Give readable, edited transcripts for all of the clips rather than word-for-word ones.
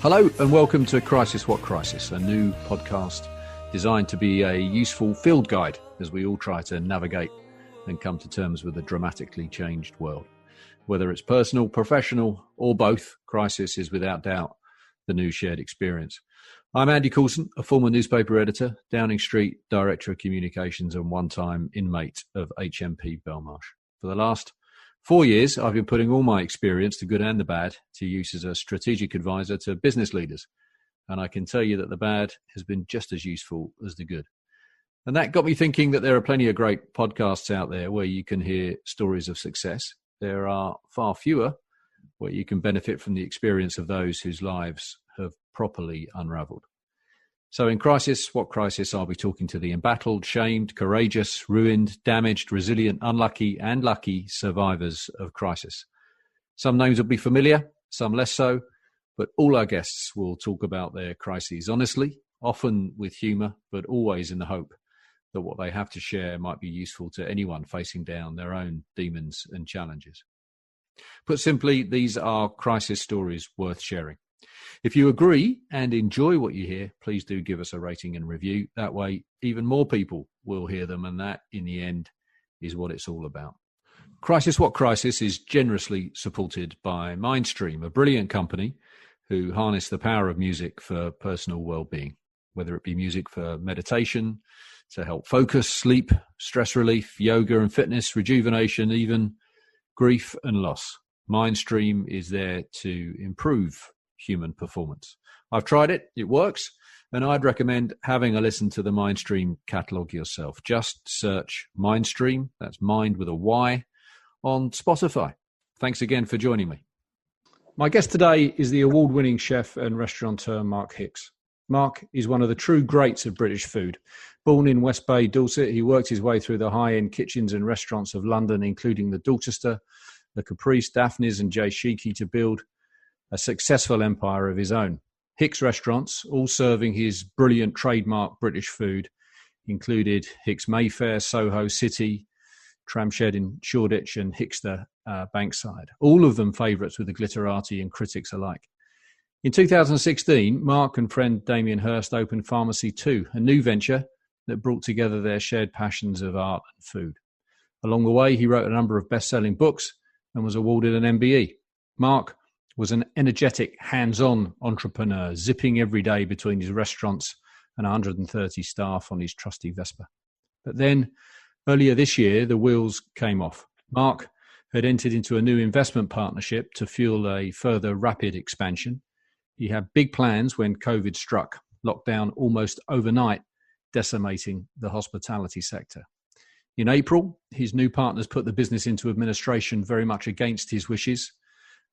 Hello and welcome to Crisis What Crisis, a new podcast designed to be a useful field guide as we all try to navigate and come to terms with a dramatically changed world. Whether it's personal, professional or both, crisis is without doubt the new shared experience. I'm Andy Coulson, a former newspaper editor, Downing Street Director of Communications and one-time inmate of HMP Belmarsh. For the last 4 years, I've been putting all my experience, the good and the bad, to use as a strategic advisor to business leaders. And I can tell you that the bad has been just as useful as the good. And that got me thinking that there are plenty of great podcasts out there where you can hear stories of success. There are far fewer where you can benefit from the experience of those whose lives have properly unraveled. So in Crisis What Crisis, I'll be talking to the embattled, shamed, courageous, ruined, damaged, resilient, unlucky and lucky survivors of crisis. Some names will be familiar, some less so, but all our guests will talk about their crises honestly, often with humour, but always in the hope that what they have to share might be useful to anyone facing down their own demons and challenges. Put simply, these are crisis stories worth sharing. If you agree and enjoy what you hear, please do give us a rating and review. That way, even more people will hear them, and that, in the end, is what it's all about. Crisis What Crisis is generously supported by Mindstream, a brilliant company who harness the power of music for personal well-being, whether it be music for meditation, to help focus, sleep, stress relief, yoga and fitness, rejuvenation, even grief and loss. Mindstream is there to improve human performance. I've tried it, it works, and I'd recommend having a listen to the Mindstream catalogue yourself. Just search Mindstream, that's mind with a Y, on Spotify. Thanks again for joining me. My guest today is the award-winning chef and restaurateur Mark Hicks. Mark is one of the true greats of British food. Born in West Bay, Dorset, he worked his way through the high-end kitchens and restaurants of London, including the Dorchester, the Caprice, Daphne's and Jay Shiki, to build a successful empire of his own. Hicks restaurants, all serving his brilliant trademark British food, included Hicks Mayfair, Soho City, Tramshed in Shoreditch and Hickster Bankside. All of them favourites with the glitterati and critics alike. In 2016, Mark and friend Damien Hirst opened Pharmacy 2, a new venture that brought together their shared passions of art and food. Along the way, he wrote a number of best-selling books and was awarded an MBE. Mark was an energetic, hands-on entrepreneur, zipping every day between his restaurants and 130 staff on his trusty Vespa. But then, earlier this year, the wheels came off. Mark had entered into a new investment partnership to fuel a further rapid expansion. He had big plans when COVID struck, lockdown almost overnight, decimating the hospitality sector. In April, his new partners put the business into administration very much against his wishes.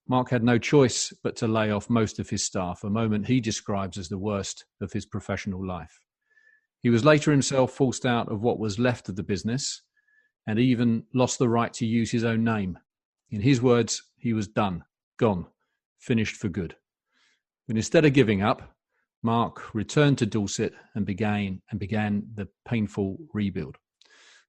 Mark had no choice but to lay off most of his staff, a moment he describes as the worst of his professional life. He was later himself forced out of what was left of the business and even lost the right to use his own name. In his words, he was done, gone, finished for good. But instead of giving up, Mark returned to Dorset and began the painful rebuild.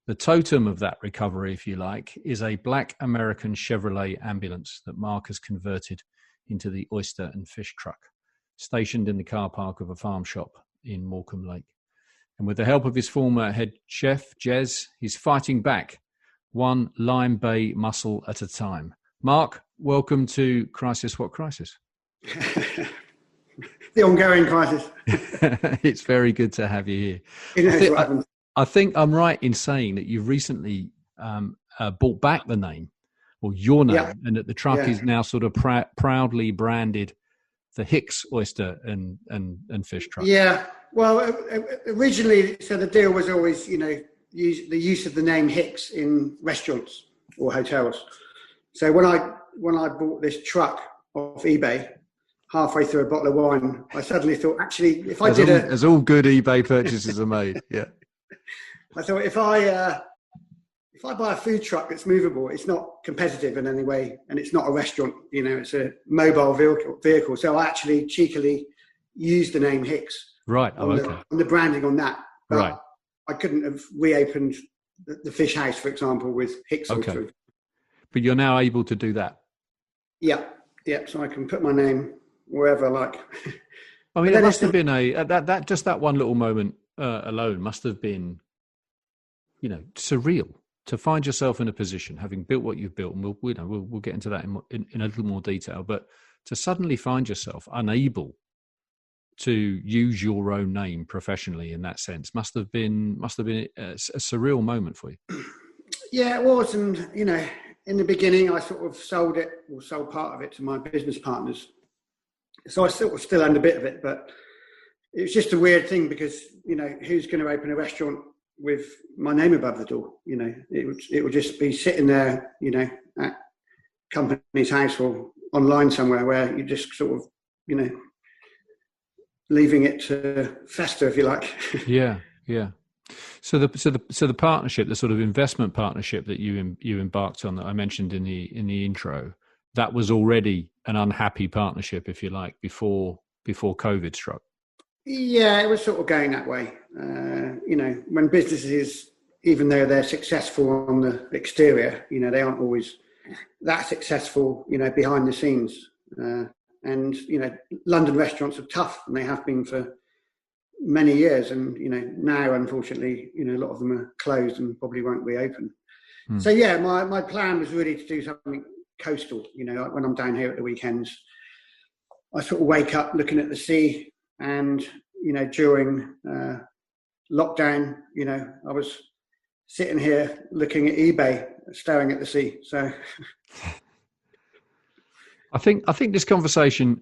The totem of that recovery, if you like, is a black American Chevrolet ambulance that Mark has converted into the oyster and fish truck, stationed in the car park of a farm shop in Morecambe Lake. And with the help of his former head chef, Jez, he's fighting back, one Lime Bay mussel at a time. Mark, welcome to Crisis What Crisis. The ongoing crisis. It's very good to have you here. I think I'm right in saying that you've recently bought back the name, or your name, and that the truck is now sort of proudly branded the Hicks Oyster and Fish Truck. Yeah, well, originally, so the deal was always, the use of the name Hicks in restaurants or hotels. So when I bought this truck off eBay, halfway through a bottle of wine, I suddenly thought, actually, if I as all good eBay purchases are made, yeah. I thought if I buy a food truck that's movable, it's not competitive in any way, and it's not a restaurant. It's a mobile vehicle. So I actually cheekily used the name Hicks. Right. On the branding on that. But right. I couldn't have reopened the fish house, for example, with Hicks. Okay. But you're now able to do that. Yeah. So I can put my name wherever. Like, I mean, it must have been that just that one little moment alone must have been, surreal to find yourself in a position, having built what you've built, and we'll get into that in a little more detail, but to suddenly find yourself unable to use your own name professionally in that sense must have been a surreal moment for you. Yeah, it was. And, in the beginning, I sort of sold part of it to my business partners. So I sort of still owned a bit of it, but it was just a weird thing because, who's going to open a restaurant with my name above the door? It would just be sitting there, at company's house or online somewhere where you just sort of, leaving it to fester, if you like. Yeah. So the partnership, the sort of investment partnership that you embarked on that I mentioned in the intro, that was already an unhappy partnership, if you like, before COVID struck. Yeah, it was sort of going that way. When businesses, even though they're successful on the exterior, they aren't always that successful, behind the scenes. And London restaurants are tough, and they have been for many years. And now, unfortunately, a lot of them are closed and probably won't reopen. So yeah, my plan was really to do something coastal. Like when I'm down here at the weekends, I sort of wake up looking at the sea. And during lockdown, I was sitting here looking at eBay, staring at the sea. So. I think this conversation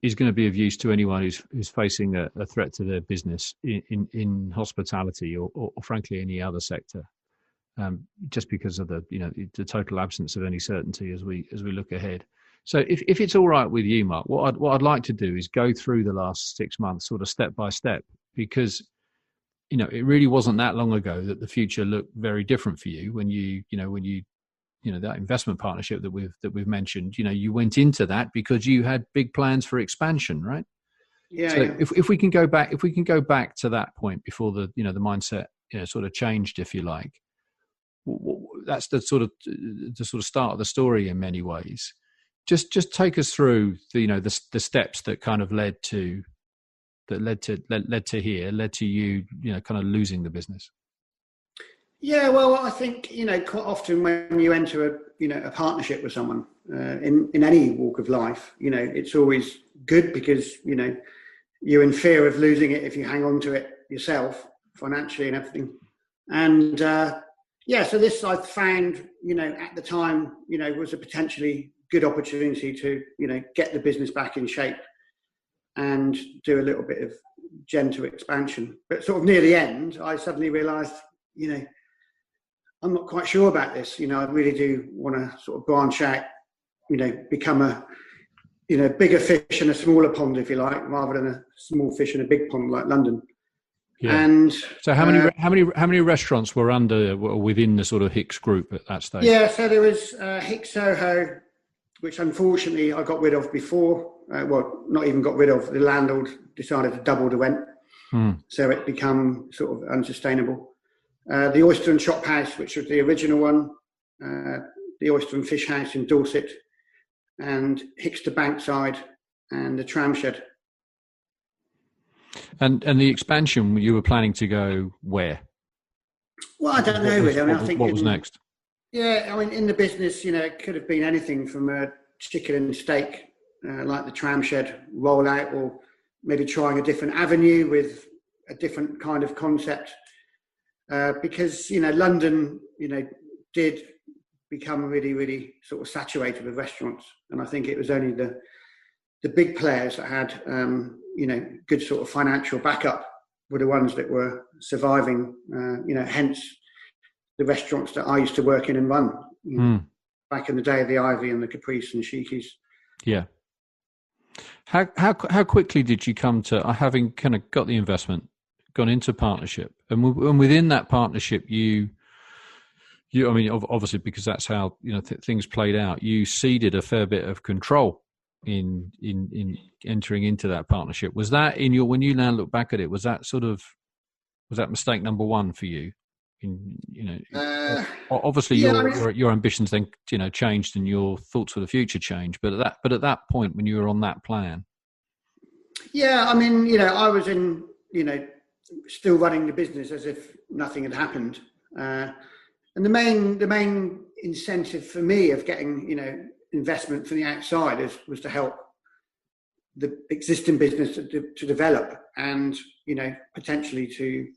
is going to be of use to anyone who's facing a threat to their business in hospitality or frankly any other sector, just because of the total absence of any certainty as we look ahead. So if it's all right with you, Mark, what I'd like to do is go through the last 6 months sort of step by step, because it really wasn't that long ago that the future looked very different for you when you that investment partnership that we've mentioned, you went into that because you had big plans for expansion, right? Yeah. So yeah. if we can go back to that point before the mindset sort of changed, if you like, that's the sort of start of the story in many ways. Just take us through the steps that kind of led to you kind of losing the business. Yeah, well, I think quite often when you enter a partnership with someone in any walk of life, it's always good because you're in fear of losing it if you hang on to it yourself financially and everything. And so this I found at the time was a potentially good opportunity to get the business back in shape and do a little bit of gentle expansion. But sort of near the end, I suddenly realised I'm not quite sure about this. I really do want to sort of branch out, become a, bigger fish in a smaller pond, if you like, rather than a small fish in a big pond like London. Yeah. And so how many restaurants were within the sort of Hicks group at that stage? Yeah, so there was Hicks Soho, which unfortunately I got rid of before. Not even got rid of. The landlord decided to double the rent, so it became sort of unsustainable. The Oyster and Chop House, which was the original one, the Oyster and Fish House in Dorset, and Hicks to Bankside, and the Tram Shed. And the expansion, you were planning to go where? Well, I don't know really. I think what was next? Yeah, in the business, it could have been anything from a chicken and steak, like the Tram Shed rollout, or maybe trying a different avenue with a different kind of concept. Because London did become really, really sort of saturated with restaurants, and I think it was only the big players that had good sort of financial backup were the ones that were surviving. Hence the restaurants that I used to work in and run back in the day, the Ivy and the Caprice and Sheiky's. Yeah. How quickly did you come to having kind of got the investment, gone into partnership, and within that partnership, obviously because that's how things played out. You ceded a fair bit of control in entering into that partnership. Was that when you now look back at it? Was that mistake number one for you? Obviously your ambitions then changed and your thoughts for the future changed. But at that point when you were on that plan. Yeah, I mean, I was in, still running the business as if nothing had happened. And the main incentive for me of getting, investment from the outside was to help the existing business to develop and, potentially to,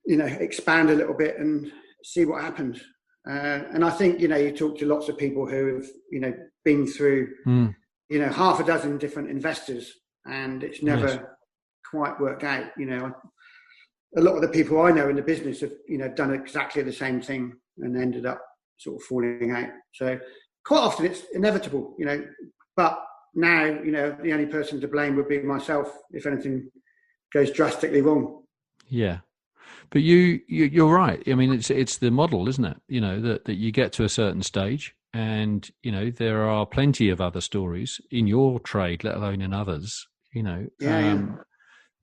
expand a little bit and see what happened. And I think, you talk to lots of people who have, been through, half a dozen different investors, and it's never quite worked out. A lot of the people I know in the business have, done exactly the same thing and ended up sort of falling out. So quite often it's inevitable, but now, the only person to blame would be myself if anything goes drastically wrong. Yeah. But you're right. I mean, it's the model, isn't it? That you get to a certain stage, and there are plenty of other stories in your trade, let alone in others.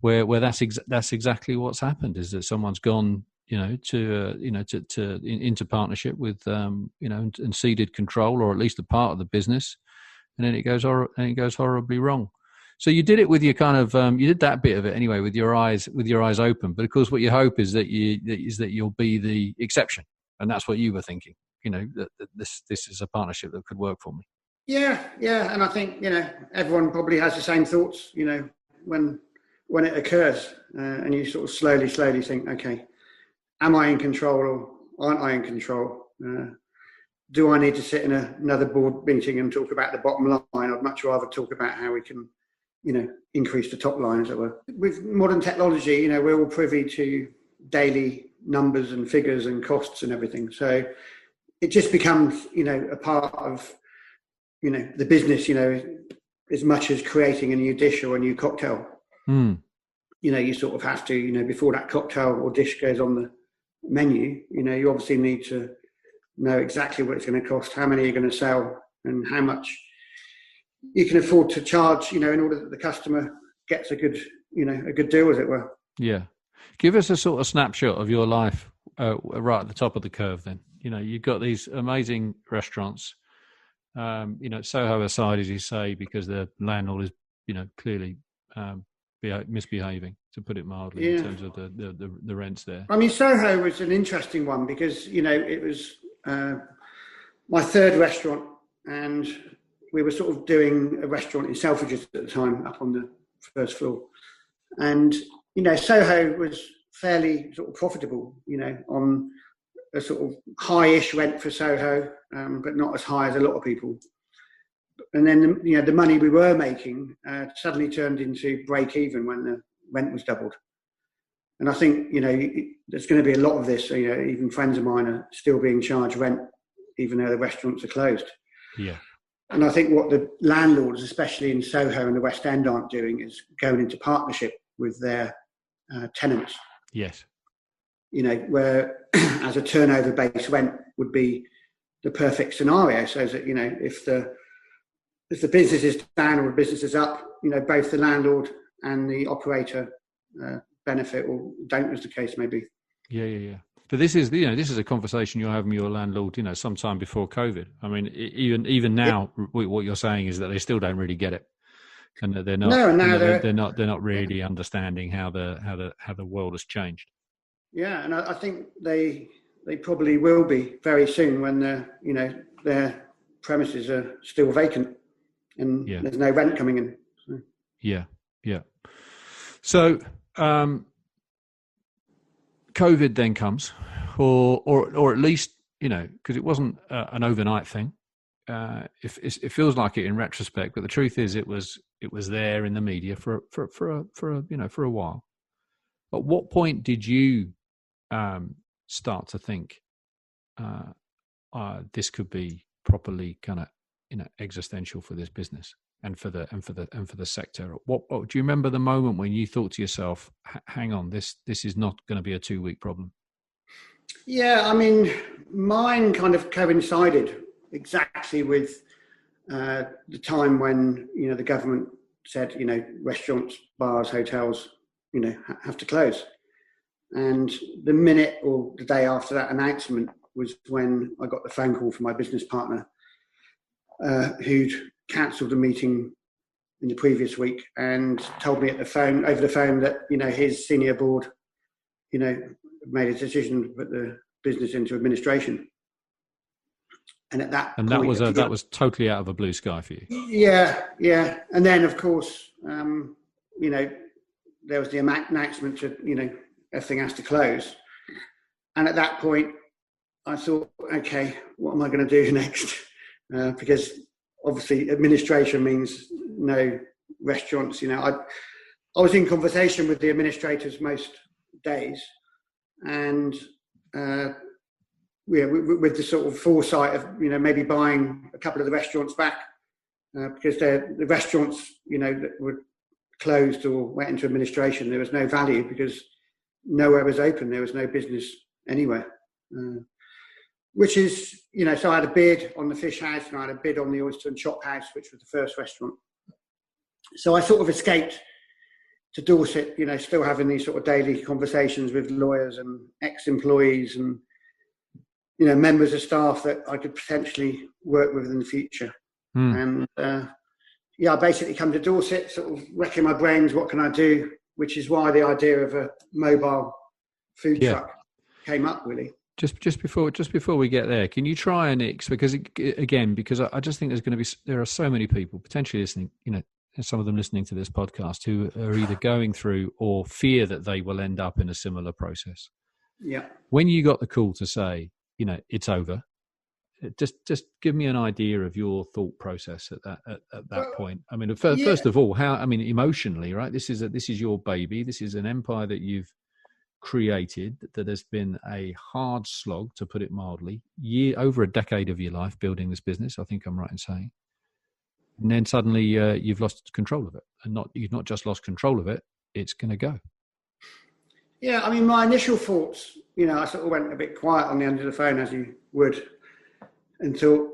Where that's exactly what's happened, is that someone's gone, into partnership with, and ceded control, or at least a part of the business, and then it goes horribly wrong. So you did it with your kind of, you did that bit of it anyway with your eyes open. But of course, what you hope is that you'll be the exception, and that's what you were thinking. That this is a partnership that could work for me. Yeah, and I think everyone probably has the same thoughts. When it occurs, and you sort of slowly think, okay, am I in control or aren't I in control? Do I need to sit in another board meeting and talk about the bottom line? I'd much rather talk about how we can, increase the top line, as it were. With modern technology, we're all privy to daily numbers and figures and costs and everything. So it just becomes, a part of, the business, as much as creating a new dish or a new cocktail. You sort of have to, before that cocktail or dish goes on the menu, you obviously need to know exactly what it's going to cost, how many you're going to sell, and how much you can afford to charge, in order that the customer gets a good deal, as it were. Yeah. Give us a sort of snapshot of your life right at the top of the curve then. You've got these amazing restaurants, Soho aside, as you say, because the landlord is, clearly misbehaving, to put it mildly, in terms of the rents there. I mean, Soho was an interesting one because, it was my third restaurant, and we were sort of doing a restaurant in Selfridges at the time, up on the first floor. And, Soho was fairly sort of profitable, on a sort of high-ish rent for Soho, but not as high as a lot of people. And then, the money we were making suddenly turned into break even when the rent was doubled. And I think, there's going to be a lot of this. Even friends of mine are still being charged rent, even though the restaurants are closed. Yeah. And I think what the landlords, especially in Soho and the West End, aren't doing is going into partnership with their tenants. Yes. Where as a turnover-based rent would be the perfect scenario, so that, if the business is down or the business is up, both the landlord and the operator benefit, or don't, as the case may be. Yeah. But this is a conversation you're having with your landlord, sometime before COVID. I mean, even now, what you're saying is that they still don't really get it, and that they're not. No, they're not really understanding how the world has changed. Yeah, and I think they probably will be very soon when their premises are still vacant and there's no rent coming in. So. Yeah. So. COVID then comes, or at least, because it wasn't an overnight thing. It feels like it in retrospect, but the truth is, it was there in the media for a while. At what point did you start to think this could be properly kind of existential for this business and for the sector? What do you remember the moment when you thought to yourself, hang on, this is not going to be a 2-week problem? Yeah, I mean, mine kind of coincided exactly with the time when the government said restaurants, bars, hotels have to close. And the minute or the day after that announcement was when I got the phone call from my business partner, who'd cancelled a meeting in the previous week and told me over the phone that, his senior board, made a decision to put the business into administration. And at that point, that was totally out of a blue sky for you. Yeah. And then, of course, there was the announcement that, everything has to close. And at that point, I thought, okay, what am I going to do next? Because obviously administration means no restaurants. I was in conversation with the administrators most days, and with the sort of foresight of maybe buying a couple of the restaurants back, because the restaurants that were closed or went into administration, there was no value because nowhere was open. There was no business anywhere. Which is, so I had a bid on the fish house and I had a bid on the oyster and chop house, which was the first restaurant. So I sort of escaped to Dorset, still having these sort of daily conversations with lawyers and ex-employees and, members of staff that I could potentially work with in the future. And, I basically come to Dorset, sort of wrecking my brains, what can I do? Which is why the idea of a mobile food truck came up, really. Just before we get there, can you try and because I just think there are so many people potentially listening, some of them listening to this podcast who are either going through or fear that they will end up in a similar process. Yeah. When you got the call to say, it's over, just give me an idea of your thought process at that point. I mean, first of all, emotionally, right? This is your baby. This is an empire that you've created, that has been a hard slog, to put it mildly, over a decade of your life building this business. I think I'm right in saying. And then suddenly you've lost control of it, and you've not just lost control of it; it's going to go. Yeah, I mean, my initial thoughts, I sort of went a bit quiet on the end of the phone, as you would, and thought,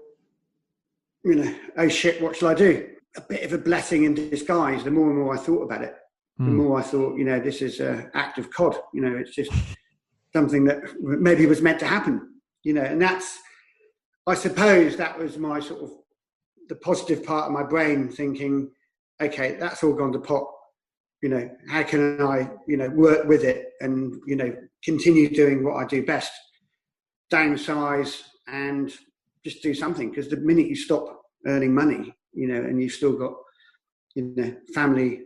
oh shit, what shall I do? A bit of a blessing in disguise. The more and more I thought about it, the more I thought, this is an act of COD. It's just something that maybe was meant to happen. And that's, I suppose, that was my sort of the positive part of my brain, thinking, okay, that's all gone to pot. How can I, work with it and, continue doing what I do best, downsize and just do something. Because the minute you stop earning money, and you've still got, family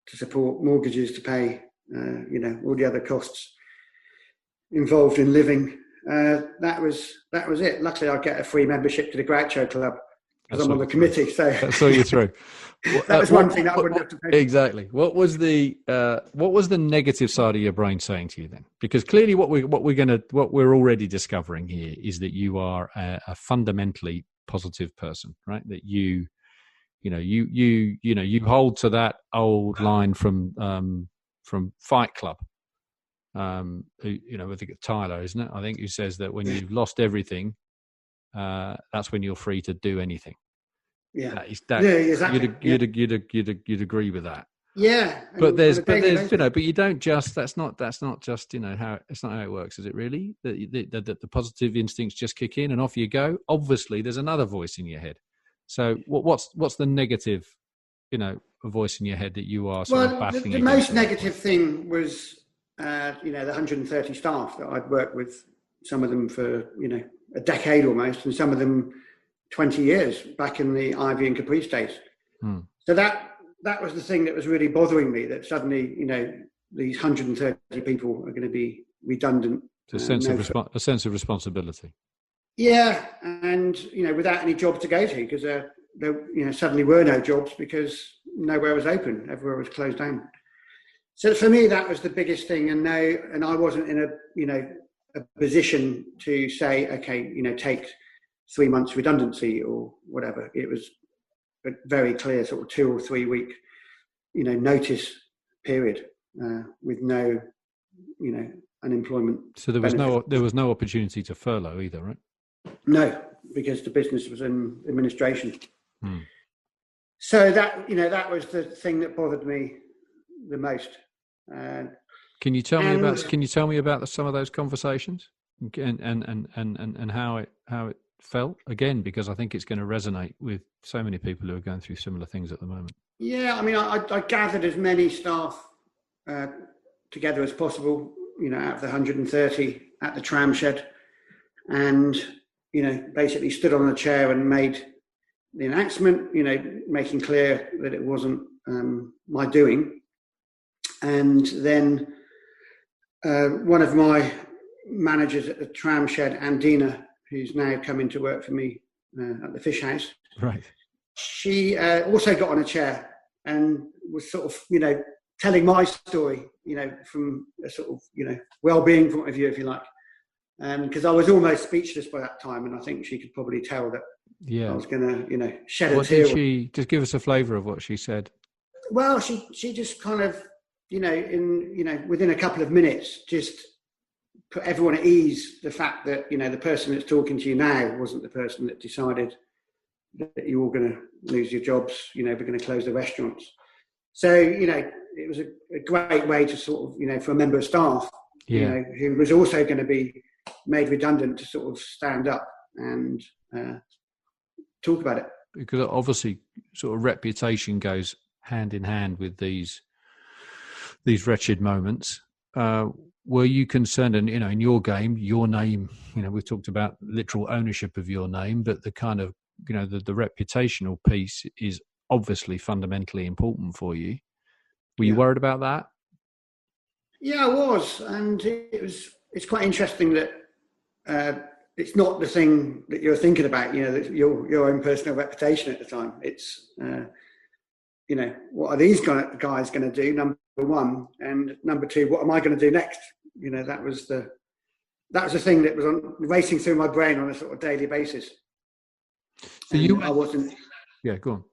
to support, mortgages to pay, all the other costs involved in living. That was it. Luckily, I get a free membership to the Groucho Club because I'm on the committee. So that saw you through. That was one thing that I wouldn't have to pay. Exactly. What was the negative side of your brain saying to you then? Because clearly, what we're already discovering here is that you are a fundamentally positive person, right? That you hold to that old line from Fight Club. I think it's Tyler, isn't it? I think, who says that when you've lost everything, that's when you're free to do anything. Yeah, exactly. You'd agree with that. Yeah, but you don't just. That's not just how it's not how it works, is it really? That the positive instincts just kick in and off you go. Obviously, there's another voice in your head. So what's the negative, voice in your head that you are sort of battling against? The most negative thing was, the 130 staff that I'd worked with, some of them for, a decade almost, and some of them 20 years back in the Ivy and Caprice days. So that was the thing that was really bothering me, that suddenly, these 130 people are going to be redundant. It's a sense of responsibility. Yeah, and without any jobs to go to, because there suddenly were no jobs because nowhere was open, everywhere was closed down. So for me, that was the biggest thing, and I wasn't in a position to say, okay, take 3 months redundancy or whatever. It was a very clear sort of 2 or 3 week, notice period with no, unemployment. So there was no opportunity to furlough either, right? No, because the business was in administration. So that was the thing that bothered me the most. Can you tell me about some of those conversations and how it felt again? Because I think it's going to resonate with so many people who are going through similar things at the moment. Yeah, I mean, I gathered as many staff together as possible, out of the 130 at the tram shed, and, basically stood on a chair and made the announcement, making clear that it wasn't my doing. And then one of my managers at the tram shed, Andina, who's now coming to work for me at the fish house, right? She also got on a chair and was sort of, telling my story, from a sort of, well-being point of view, if you like. Because I was almost speechless by that time, and I think she could probably tell that I was going to, shed a tear. What did she, just give us a flavour of what she said? Well, she just kind of, within a couple of minutes, just put everyone at ease. The fact that, the person that's talking to you now wasn't the person that decided that you're all going to lose your jobs, we're going to close the restaurants. So, it was a great way to sort of, for a member of staff, who was also going to be made redundant, to sort of stand up and talk about it. Because obviously sort of reputation goes hand in hand with these wretched moments. Were you concerned, and in your game, your name, we've talked about literal ownership of your name, but the kind of, the reputational piece is obviously fundamentally important for you. Were you worried about that? Yeah, I was. And it's quite interesting that it's not the thing that you're thinking about, your own personal reputation at the time. It's, what are these guys going to do, number one? And number two, what am I going to do next? That was the thing that was racing through my brain on a sort of daily basis. So I wasn't. Yeah, go on.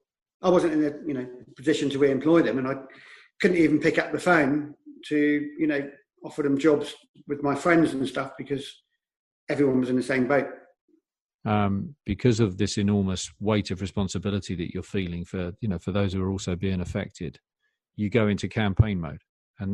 I wasn't in a position to re-employ them, and I couldn't even pick up the phone to offer them jobs with my friends and stuff, because everyone was in the same boat. Because of this enormous weight of responsibility that you're feeling for those who are also being affected, you go into campaign mode, and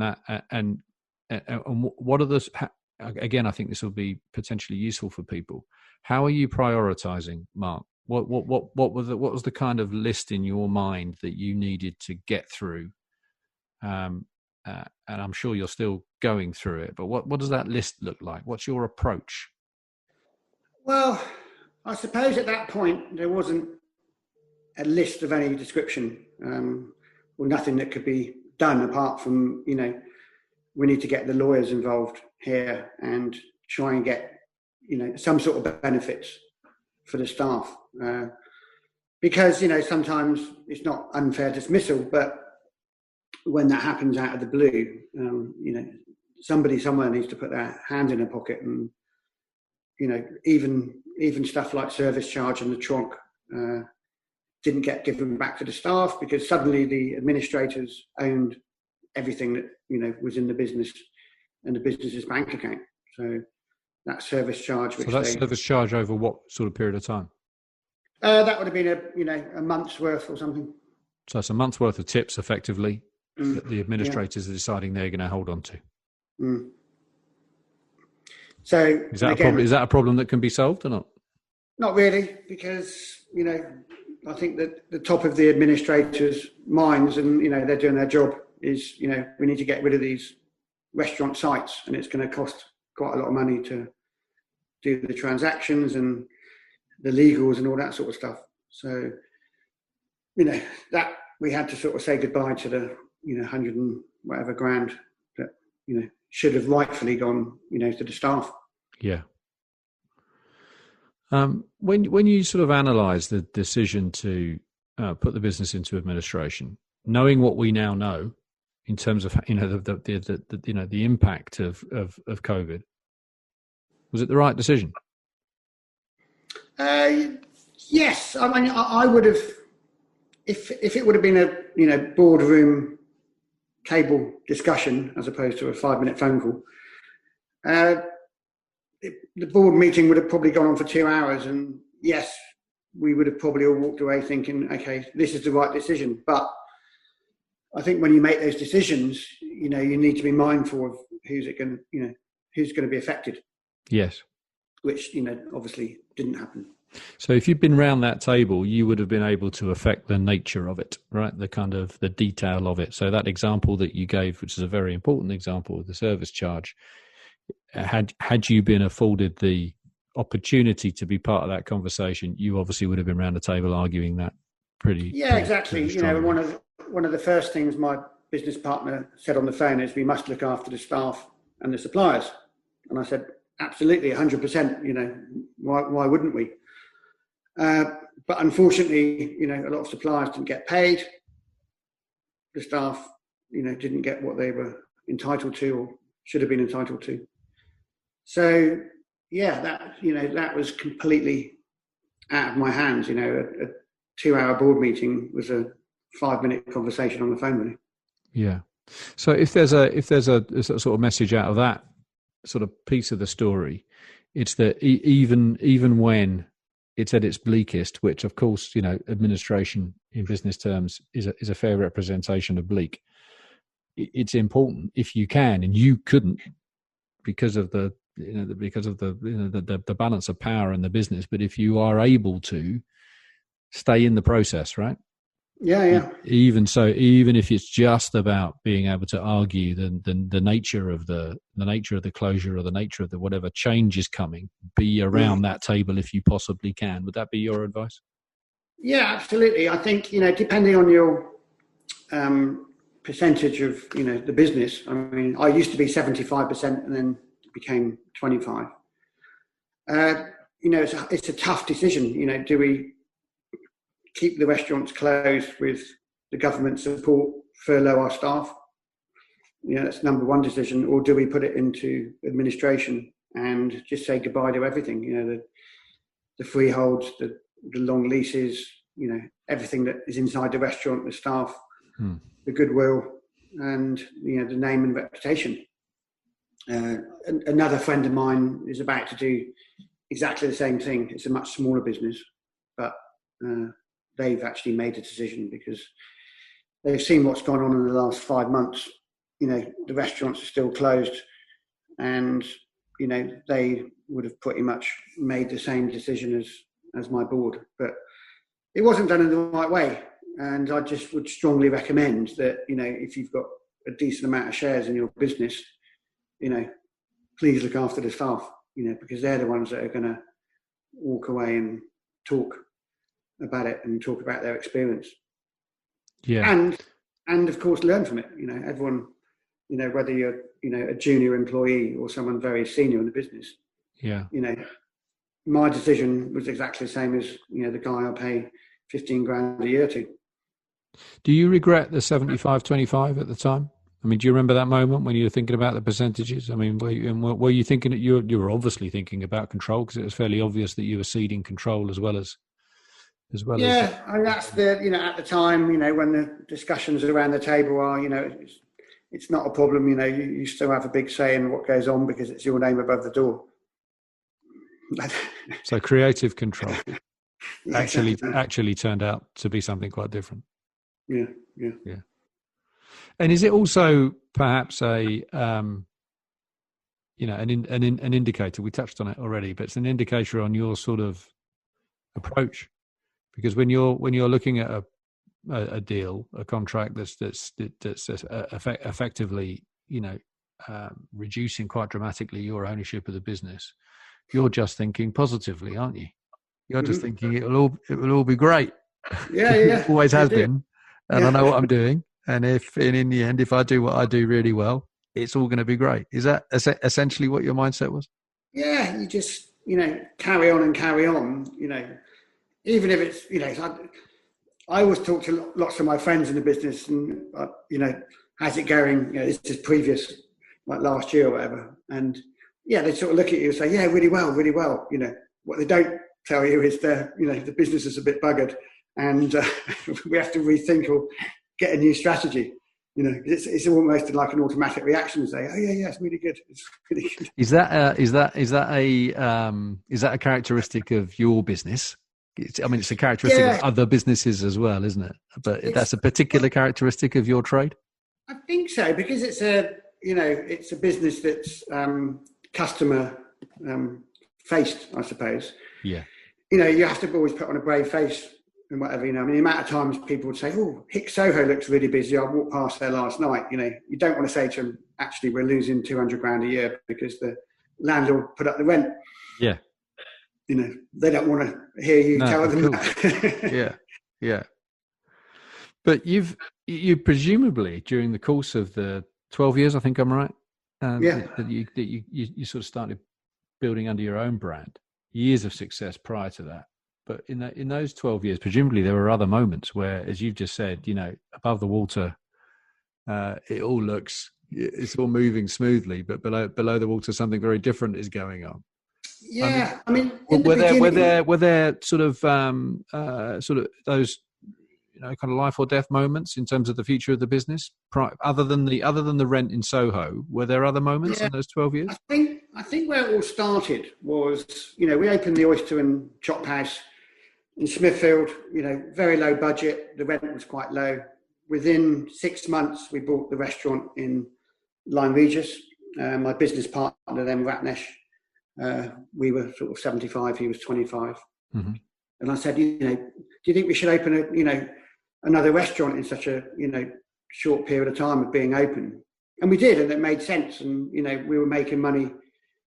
what are the, again, I think this will be potentially useful for people. How are you prioritizing, Mark? What was the kind of list in your mind that you needed to get through? And I'm sure you're still going through it, but what does that list look like? What's your approach? Well, I suppose at that point there wasn't a list of any description, or nothing that could be done apart from, we need to get the lawyers involved here and try and get, some sort of benefits for the staff. Because, sometimes it's not unfair dismissal, but when that happens out of the blue, somebody somewhere needs to put their hand in their pocket, and, even stuff like service charge and the trunk didn't get given back to the staff, because suddenly the administrators owned everything that, was in the business and the business's bank account. So that service charge. So that service charge over what sort of period of time? That would have been a month's worth or something. So it's a month's worth of tips, effectively, that the administrators are deciding they're going to hold on to. Mm. So is that a problem that can be solved or not? Not really, because I think that the top of the administrators' minds, and they're doing their job, is we need to get rid of these restaurant sites, and it's going to cost quite a lot of money to do the transactions and the legals and all that sort of stuff. So that we had to sort of say goodbye to the 100 and whatever grand that should have rightfully gone to the staff. Yeah. When you sort of analyse the decision to put the business into administration, knowing what we now know in terms of the impact of COVID, was it the right decision? Yes. I mean, I would have, if it would have been a boardroom table discussion as opposed to a 5-minute phone call, the board meeting would have probably gone on for 2 hours, and yes, we would have probably all walked away thinking, okay, this is the right decision. But I think when you make those decisions, you need to be mindful of who's going to be affected. Yes. Which, obviously didn't happen. So if you'd been round that table, you would have been able to affect the nature of it, right? The kind of the detail of it. So that example that you gave, which is a very important example of the service charge, had you been afforded the opportunity to be part of that conversation, you obviously would have been round the table arguing that pretty. Yeah, exactly. You know, one of the first things my business partner said on the phone is we must look after the staff and the suppliers. And I said, absolutely, 100%. You know, why wouldn't we? But unfortunately, you know, a lot of suppliers didn't get paid. The staff, you know, didn't get what they were entitled to or should have been entitled to. So, yeah, that was completely out of my hands. You know, a 2-hour board meeting was a 5-minute conversation on the phone, really. Yeah. So if there's a sort of message out of that sort of piece of the story, it's that even when it's at its bleakest, which of course, you know, administration in business terms is a fair representation of bleak. It's important if you can, and you couldn't because of the balance of power in the business. But if you are able to stay in the process, right? Yeah. Even so, even if it's just about being able to argue the nature of the nature of the closure or the nature of the whatever change is coming, be around that table if you possibly can. Would that be your advice? Yeah, absolutely. I think, you know, depending on your percentage of, you know, the business. I mean, I used to be 75% and then became 25. You know, it's a tough decision. You know, do we keep the restaurants closed with the government support, furlough our staff? You know, that's number one decision. Or do we put it into administration and just say goodbye to everything? You know, the freeholds, the long leases, you know, everything that is inside the restaurant, the staff, the goodwill, and, you know, the name and reputation. Another friend of mine is about to do exactly the same thing. It's a much smaller business, but they've actually made a decision because they've seen what's gone on in the last 5 months. You know, the restaurants are still closed, and, you know, they would have pretty much made the same decision as my board, but it wasn't done in the right way. And I just would strongly recommend that, you know, if you've got a decent amount of shares in your business, you know, please look after the staff, you know, because they're the ones that are going to walk away and talk about it and talk about their experience. Yeah. And of course, learn from it. You know, everyone, you know, whether you're, you know, a junior employee or someone very senior in the business. Yeah. You know, my decision was exactly the same as, you know, the guy I pay 15 grand a year to. Do you regret the 75-25 at the time? I mean, do you remember that moment when you were thinking about the percentages? I mean, were you thinking that you were obviously thinking about control, because it was fairly obvious that you were ceding control as well as. Yeah, I mean, that's the, you know, at the time, you know, when the discussions around the table are, you know, it's not a problem. You know, you still have a big say in what goes on because it's your name above the door. So creative control actually turned out to be something quite different. Yeah. And is it also perhaps a, you know, an indicator? We touched on it already, but it's an indicator on your sort of approach, because when you're looking at a deal, a contract that's effectively, you know, reducing quite dramatically your ownership of the business, you're just thinking positively, aren't you? You're just thinking it will all be great. Yeah. It always has been, and I know what I'm doing. And in the end, if I do what I do really well, it's all going to be great. Is that essentially what your mindset was? Yeah, you just, you know, carry on, you know, even if it's, you know, I always talk to lots of my friends in the business and, you know, how's it going? You know, this is previous, like last year or whatever. And yeah, they sort of look at you and say, yeah, really well. You know, what they don't tell you is you know, the business is a bit buggered and we have to rethink or get a new strategy. You know, it's almost like an automatic reaction to say, oh yeah, it's really good. It's really good. Is that a characteristic of your business? It's a characteristic of other businesses as well, isn't it? But that's a particular characteristic of your trade. I think so, because it's a business that's customer faced, I suppose. Yeah. you have to always put on a brave face and whatever, I mean, the amount of times people would say, oh, Hick Soho looks really busy. I walked past there last night. You don't want to say to them, actually, we're losing 200 grand a year because the landlord put up the rent. Yeah. They don't want to hear you tell them that. Yeah. But you presumably, during the course of the 12 years, I think I'm right, that you sort of started building under your own brand, years of success prior to that. But in those 12 years, presumably there were other moments where, as you've just said, above the water, it all looks, it's all moving smoothly, but below the water, something very different is going on. Yeah, were there sort of those kind of life or death moments in terms of the future of the business, other than the rent in Soho? Were there other moments in those 12 years? I think where it all started was, we opened the Oyster and Chop House in Smithfield, very low budget. The rent was quite low. Within 6 months, we bought the restaurant in Lyme Regis. My business partner then, Ratnesh, we were sort of 75, he was 25. Mm-hmm. And I said, do you think we should open another restaurant in such a, short period of time of being open? And we did, and it made sense. And, we were making money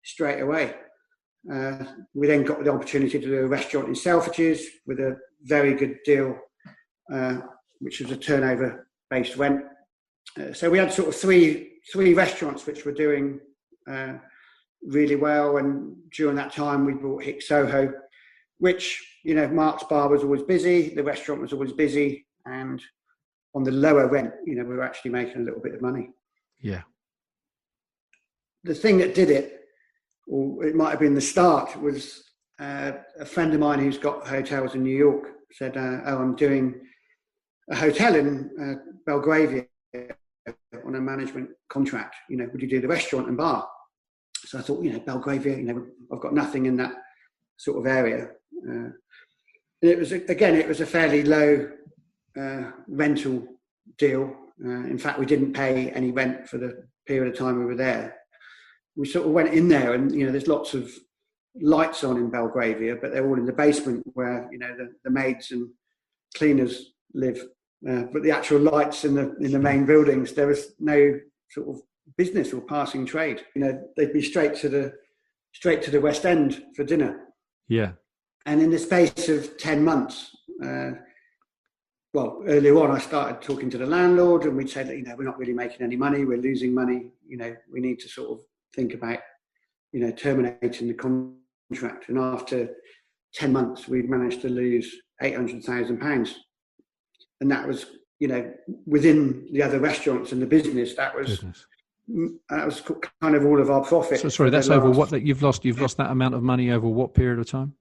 straight away. We then got the opportunity to do a restaurant in Selfridges with a very good deal, which was a turnover-based rent. So we had sort of three restaurants which were doing really well. And during that time, we bought Hick Soho, which, Mark's bar was always busy, the restaurant was always busy, and on the lower rent, we were actually making a little bit of money. Yeah. The thing that did it, or it might have been the start, was a friend of mine who's got hotels in New York said, I'm doing a hotel in Belgravia on a management contract. Would you do the restaurant and bar? So I thought, Belgravia, I've got nothing in that sort of area. It was a fairly low rental deal. In fact, we didn't pay any rent for the period of time we were there. We sort of went in there, and there's lots of lights on in Belgravia, but they're all in the basement where the maids and cleaners live. But the actual lights in the main buildings, there was no sort of business or passing trade. They'd be straight to the West End for dinner. Yeah. And in the space of 10 months, earlier on, I started talking to the landlord, and we'd say that, we're not really making any money, we're losing money, we need to sort of think about, terminating the contract. And after 10 months, we'd managed to lose £800,000. And that was, within the other restaurants and the business, that was kind of all of our profit. So sorry, that's over what that you've lost that amount of money over what period of time?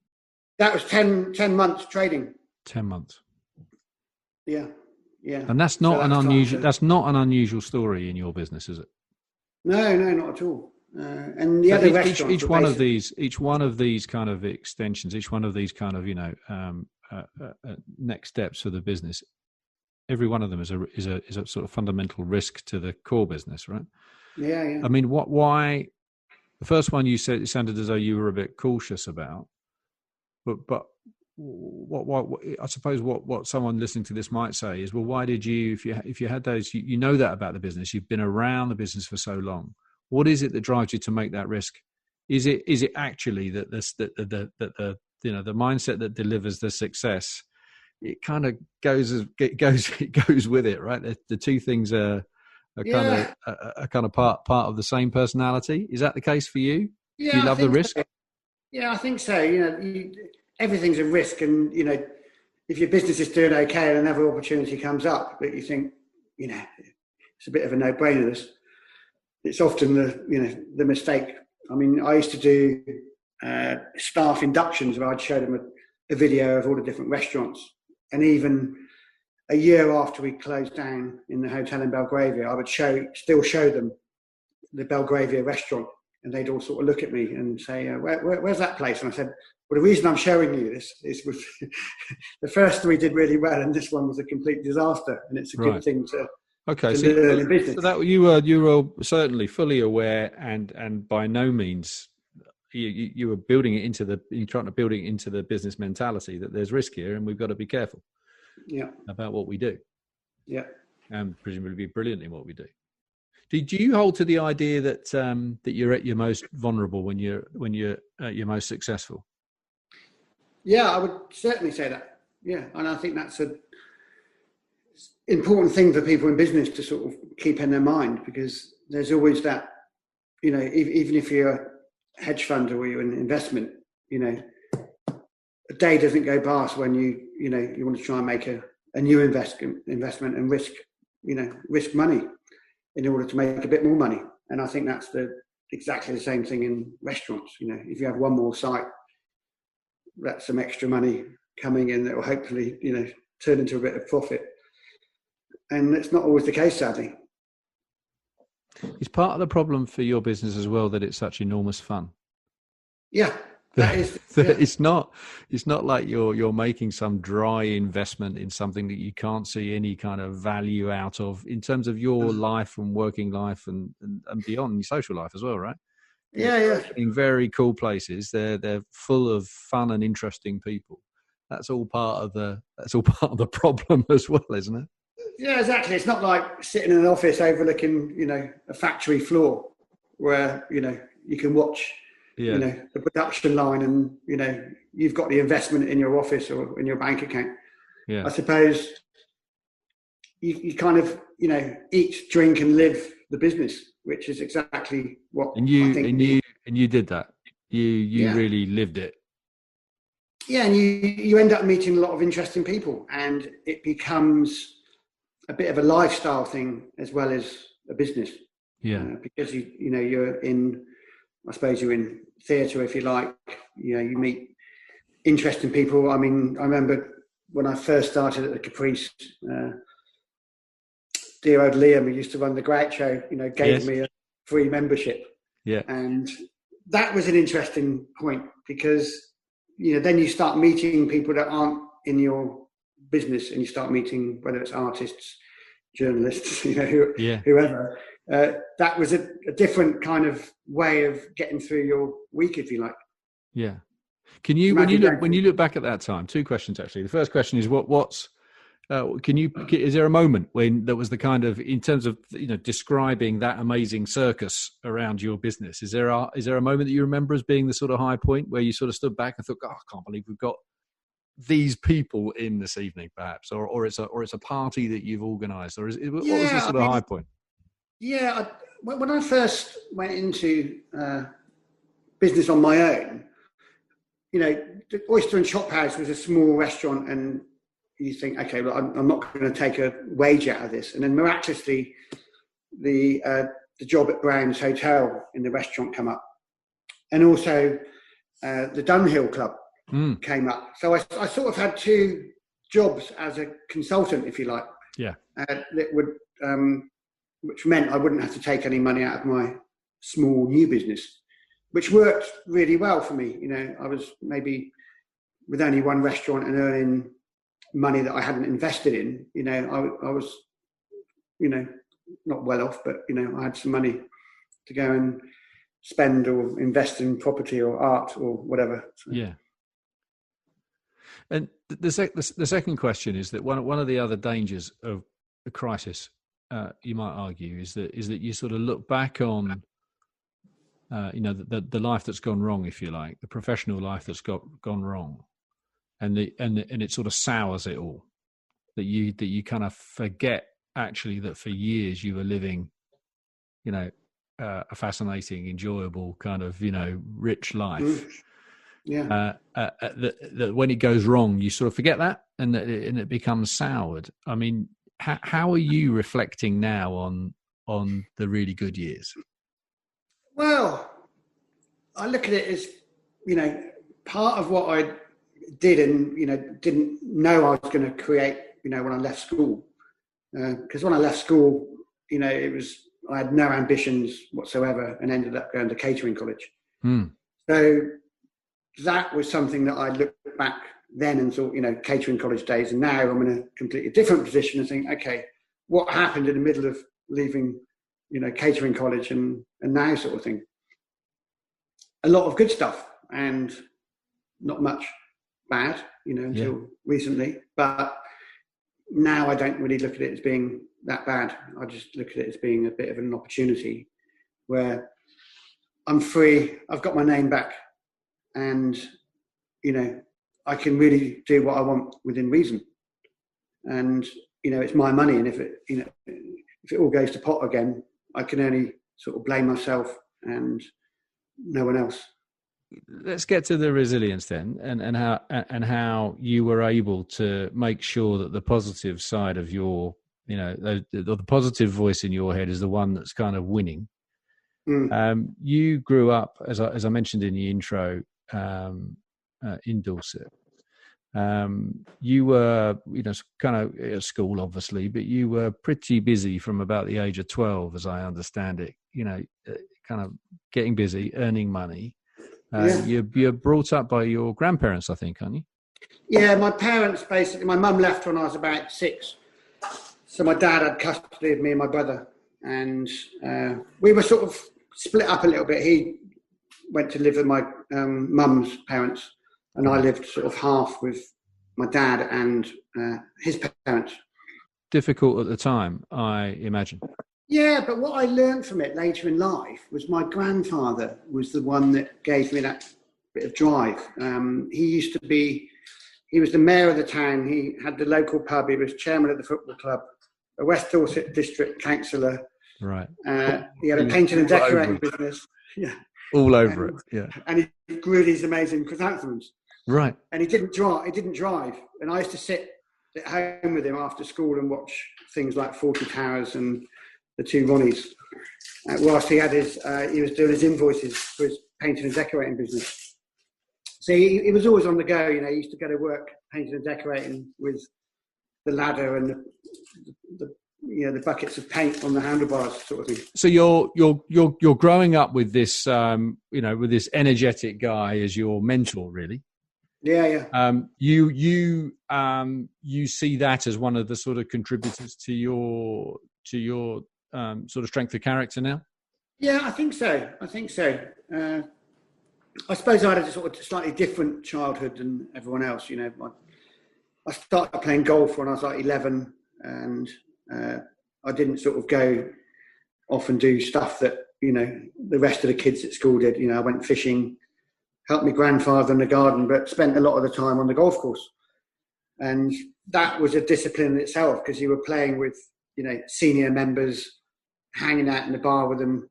That was 10 months trading. 10 months. Yeah. And that's not an unusual. That's not an unusual story in your business, is it? No, not at all. And the other restaurants. Each one of these kind of extensions, each one of these kind of next steps for the business, every one of them is a sort of fundamental risk to the core business, right? Yeah. I mean, why? The first one you said, it sounded as though you were a bit cautious about, but. What I suppose what someone listening to this might say is, well, why did you, if you had those, you know that about the business, you've been around the business for so long, what is it that drives you to make that risk? Is it actually that the mindset that delivers the success, it kind of goes with it, right? The two things are kind of part of the same personality. Is that the case for you? Yeah, Do you love the risk? So. Yeah, I think so. Everything's a risk, and if your business is doing okay and another opportunity comes up that you think it's a bit of a no-brainer, it's often the mistake. I mean, I used to do staff inductions where I'd show them a video of all the different restaurants, and even a year after we closed down in the hotel in Belgravia, I would still show them the Belgravia restaurant, and they'd all sort of look at me and say, where's that place? And I said, well, the reason I'm showing you this is the first three did really well, and this one was a complete disaster, and it's a good thing to learn in business. So that you were certainly fully aware and by no means you were building it you're trying to build it into the business mentality that there's risk here and we've got to be careful about what we do. Yeah. And presumably be brilliant in what we do. Do you hold to the idea that that you're at your most vulnerable when you're at your most successful? Yeah, I would certainly say that. Yeah, and I think that's an important thing for people in business to sort of keep in their mind, because there's always that, even if you're a hedge fund or you're an investment, a day doesn't go past when you want to try and make a new investment and risk money in order to make a bit more money. And I think that's exactly the same thing in restaurants. If you have one more site, that's some extra money coming in that will hopefully, turn into a bit of profit. And that's not always the case, sadly. Is part of the problem for your business as well that it's such enormous fun? Yeah. That is, it's not like you're making some dry investment in something that you can't see any kind of value out of in terms of your life and working life and beyond, your social life as well, right? Yeah. In very cool places, they're full of fun and interesting people. That's all part of the problem as well, isn't it? Yeah, exactly. It's not like sitting in an office overlooking, a factory floor where you can watch. The production line and, you've got the investment in your office or in your bank account. Yeah. I suppose you kind of, eat, drink and live the business, which is exactly what I think. And you did that. You really lived it. Yeah. And you end up meeting a lot of interesting people, and it becomes a bit of a lifestyle thing as well as a business. Yeah. Because you're in theatre, if you like. You meet interesting people. I mean, I remember when I first started at the Caprice, dear old Liam, who used to run the Groucho, gave me a free membership. Yeah. And that was an interesting point, because, then you start meeting people that aren't in your business, and you start meeting, whether it's artists, journalists, whoever. That was a different kind of way of getting through your week, if you like. Yeah. Can you, when you look back at that time, two questions actually. The first question is is there a moment when that was the kind of, in terms of, describing that amazing circus around your business, is there a moment that you remember as being the sort of high point where you sort of stood back and thought, I can't believe we've got these people in this evening, perhaps, or it's a party that you've organised, or what was the sort of high point? Yeah, when I first went into business on my own, the Oyster and Chop House was a small restaurant, and you think, okay, well, I'm not going to take a wage out of this. And then miraculously, the job at Brown's Hotel in the restaurant come up, and also the Dunhill Club came up. So I sort of had two jobs as a consultant, if you like. Yeah. That would. Which meant I wouldn't have to take any money out of my small new business, which worked really well for me. I was maybe with only one restaurant and earning money that I hadn't invested in. I was, not well off, but, I had some money to go and spend or invest in property or art or whatever. So. Yeah. And the second question is that one of the other dangers of a crisis, you might argue, is that you sort of look back on, the life that's gone wrong, if you like, the professional life that's gone wrong, and it sort of sours it all. That you kind of forget actually that for years you were living, a fascinating, enjoyable kind of, rich life. Yeah. That when it goes wrong, you sort of forget that, and it becomes soured. I mean, how are you reflecting now on the really good years? Well, I look at it as, part of what I did and, didn't know I was going to create, when I left school. Because when I left school, I had no ambitions whatsoever and ended up going to catering college. So that was something that I looked back then and thought, catering college days, and now I'm in a completely different position and think, okay, what happened in the middle of leaving, catering college and now sort of thing. a lot of good stuff and not much bad, until recently. But now I don't really look at it as being that bad. I just look at it as being a bit of an opportunity where I'm free, I've got my name back, and, I can really do what I want within reason. And, it's my money. And if it all goes to pot again, I can only sort of blame myself and no one else. Let's get to the resilience then, and how you were able to make sure that the positive side of your, the positive voice in your head is the one that's kind of winning. You grew up, as I mentioned in the intro, in Dorset. You were, kind of at school, obviously, but you were pretty busy from about the age of 12, as I understand it. Kind of getting busy, earning money. You're brought up by your grandparents, I think, aren't you? Yeah, my parents basically. My mum left when I was about 6, so my dad had custody of me and my brother, and we were sort of split up a little bit. He went to live with my mum's parents, and I lived sort of half with my dad and his parents. Difficult at the time, I imagine. Yeah, but what I learned from it later in life was my grandfather was the one that gave me that bit of drive. He was the mayor of the town. He had the local pub. He was chairman of the football club, a West Dorset district councillor. Right. He had a painting and decorating business. Yeah. All over it. Yeah. And he grew these amazing chrysanthemums. Right. And he didn't drive. And I used to sit at home with him after school and watch things like 40 Towers and the Two Ronnies, whilst he was doing his invoices for his painting and decorating business. So he was always on the go. He used to go to work painting and decorating with the ladder and the buckets of paint on the handlebars, sort of thing. So you're growing up with this, with this energetic guy as your mentor, really. Yeah. You see that as one of the sort of contributors to your sort of strength of character now? Yeah, I think so. I suppose I had a sort of slightly different childhood than everyone else. I started playing golf when I was like 11, and I didn't sort of go off and do stuff that, the rest of the kids at school did. I went fishing, helped my grandfather in the garden, but spent a lot of the time on the golf course. And that was a discipline in itself, because you were playing with, senior members, hanging out in the bar with them,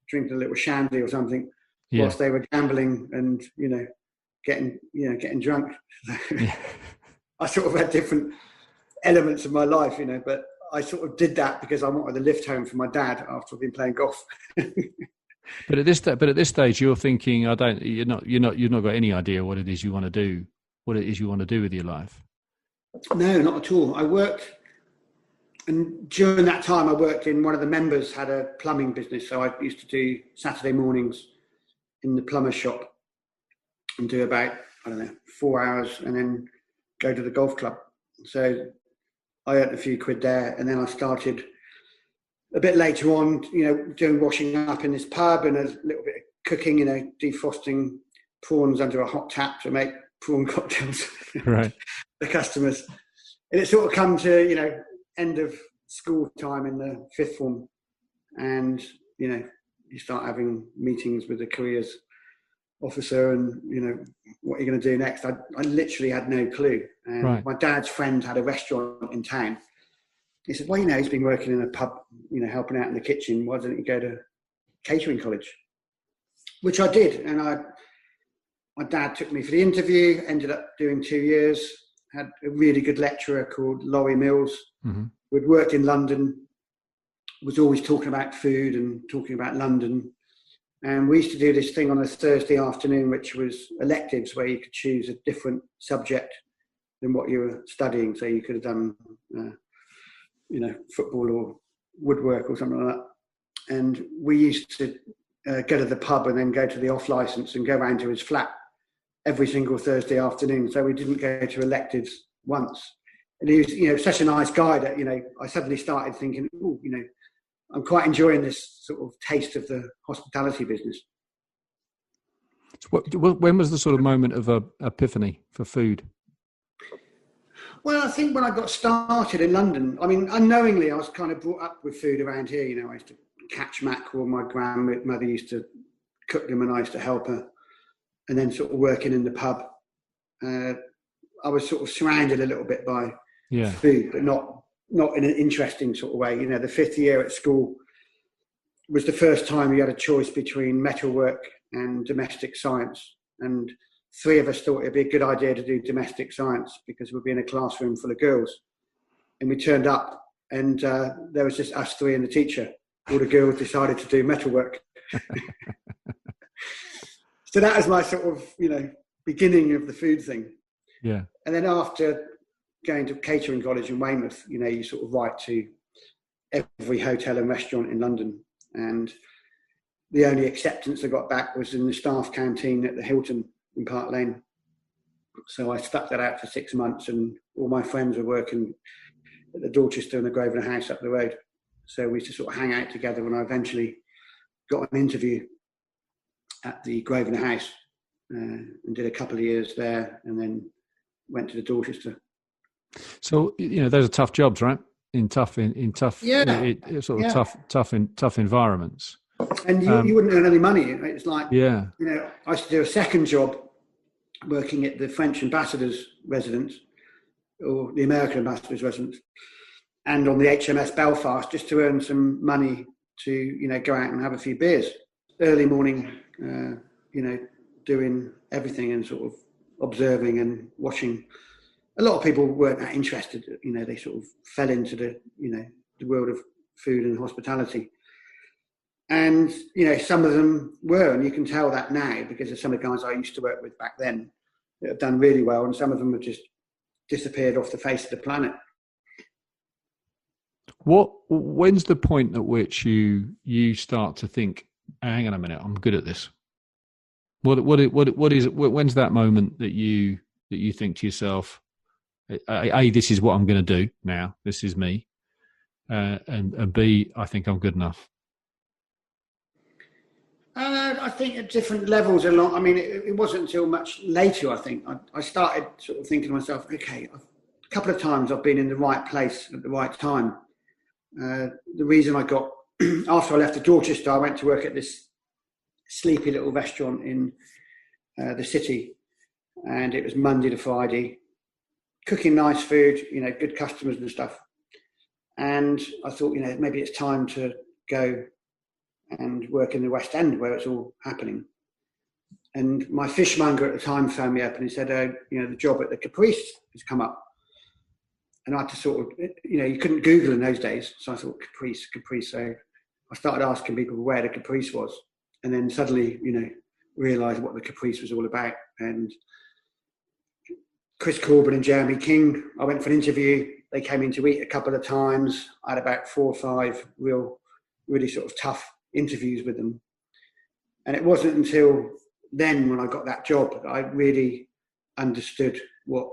drinking a little shandy or something, whilst they were gambling and, getting drunk. I sort of had different elements of my life, but I sort of did that because I wanted a lift home from my dad after I'd been playing golf. But at this stage, you're thinking, you've not got any idea what it is you want to do, with your life. No, not at all. I worked. And during that time, I worked in one of the members had a plumbing business. So I used to do Saturday mornings in the plumber shop and do about, 4 hours and then go to the golf club. So I earned a few quid there. And then I started a bit later on, doing washing up in this pub and a little bit of cooking, defrosting prawns under a hot tap to make prawn cocktails right. the customers. And it sort of come to, end of school time in the 5th form, and you start having meetings with the careers officer and what you're going to do next. I literally had no clue. And right. My dad's friend had a restaurant in town. He said, well, he's been working in a pub, helping out in the kitchen. Why doesn't he go to catering college? Which I did. And my dad took me for the interview, ended up doing 2 years. Had a really good lecturer called Laurie Mills, who'd worked in London, was always talking about food and talking about London. And we used to do this thing on a Thursday afternoon, which was electives, where you could choose a different subject than what you were studying. So you could have done, football or woodwork or something like that. And we used to go to the pub and then go to the off licence and go round to his flat every single Thursday afternoon. So we didn't go to electives once. And he was, such a nice guy that, I suddenly started thinking, I'm quite enjoying this sort of taste of the hospitality business. When was the sort of moment of epiphany for food? Well, I think when I got started in London, I mean, unknowingly, I was kind of brought up with food around here. You know, I used to catch mackerel. My grandmother used to cook them, and I used to help her. And then sort of working in the pub, I was sort of surrounded a little bit by food, but not in an interesting sort of way. You know, the 5th year at school was the first time you had a choice between metalwork and domestic science. And 3 of us thought it'd be a good idea to do domestic science because we'd be in a classroom full of girls. And we turned up and there was just us 3 and the teacher. All the girls decided to do metalwork. So that was my sort of, you know, beginning of the food thing. Yeah. And then after going to catering college in Weymouth, you know, you sort of write to every hotel and restaurant in London. And the only acceptance I got back was in the staff canteen at the Hilton in Park Lane. So I stuck that out for 6 months, and all my friends were working at the Dorchester and the Grosvenor House up the road. So we used to sort of hang out together when I eventually got an interview at the Grosvenor House and did a couple of years there, and then went to the Dorchester. So, you know, those are tough jobs, right? In tough tough environments. And you wouldn't earn any money. It's like, yeah, you know, I used to do a second job working at the French ambassador's residence or the American ambassador's residence, and on the HMS Belfast, just to earn some money to, you know, go out and have a few beers. Early morning, you know, doing everything and sort of observing and watching. A lot of people weren't that interested, you know, they sort of fell into the, you know, the world of food and hospitality. And, you know, some of them were, and you can tell that now because of some of the guys I used to work with back then that have done really well, and some of them have just disappeared off the face of the planet. When's the point at which you start to think, hang on a minute, I'm good at this? What is it? When's that moment that you think to yourself, A, this is what I'm going to do now. This is me, and B, I think I'm good enough. I think at different levels along. I mean, it wasn't until much later. I think I started sort of thinking to myself, okay, a couple of times I've been in the right place at the right time. The reason I got after I left the Dorchester, I went to work at this sleepy little restaurant in the city, and it was Monday to Friday, cooking nice food, you know, good customers and stuff. And I thought, you know, maybe it's time to go and work in the West End where it's all happening. And my fishmonger at the time phoned me up and he said, you know, the job at the Caprice has come up. And I had to sort of, you know, you couldn't Google in those days. So I thought, Caprice. So I started asking people where the Caprice was. And then suddenly, you know, realised what the Caprice was all about. And Chris Corbin and Jeremy King, I went for an interview. They came in to eat a couple of times. I had about 4 or 5 really sort of tough interviews with them. And it wasn't until then when I got that job that I really understood what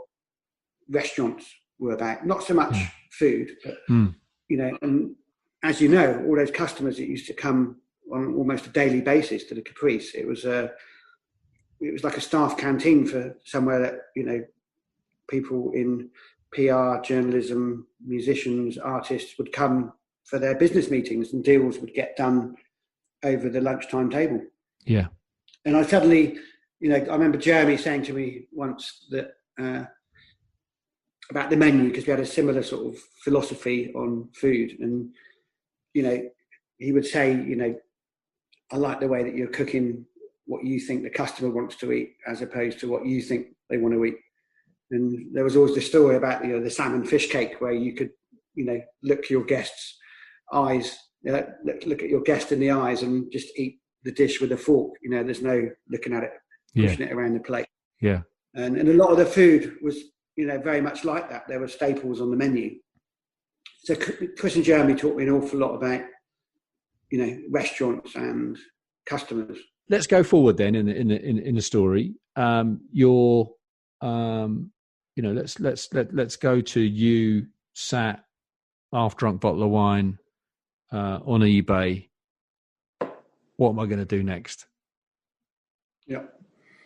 restaurants were about. Not so much food, but, you know, and as you know, all those customers that used to come on almost a daily basis to the Caprice, it was like a staff canteen for somewhere that, you know, people in PR, journalism, musicians, artists would come for their business meetings, and deals would get done over the lunchtime table. Yeah. And I suddenly, you know, I remember Jeremy saying to me once that about the menu, because we had a similar sort of philosophy on food. And, you know, he would say, you know, I like the way that you're cooking what you think the customer wants to eat as opposed to what you think they want to eat. And there was always the story about, you know, the salmon fish cake where you could, you know, look your guest's eyes, look at your guest in the eyes and just eat the dish with a fork. You know, there's no looking at it, pushing it around the plate. Yeah. And a lot of the food was, you know, very much like that. There were staples on the menu. So Chris and Jeremy taught me an awful lot about, you know, restaurants and customers. Let's go forward then in the story. You know, let's go to you sat half drunk bottle of wine on eBay. What am I going to do next? Yeah.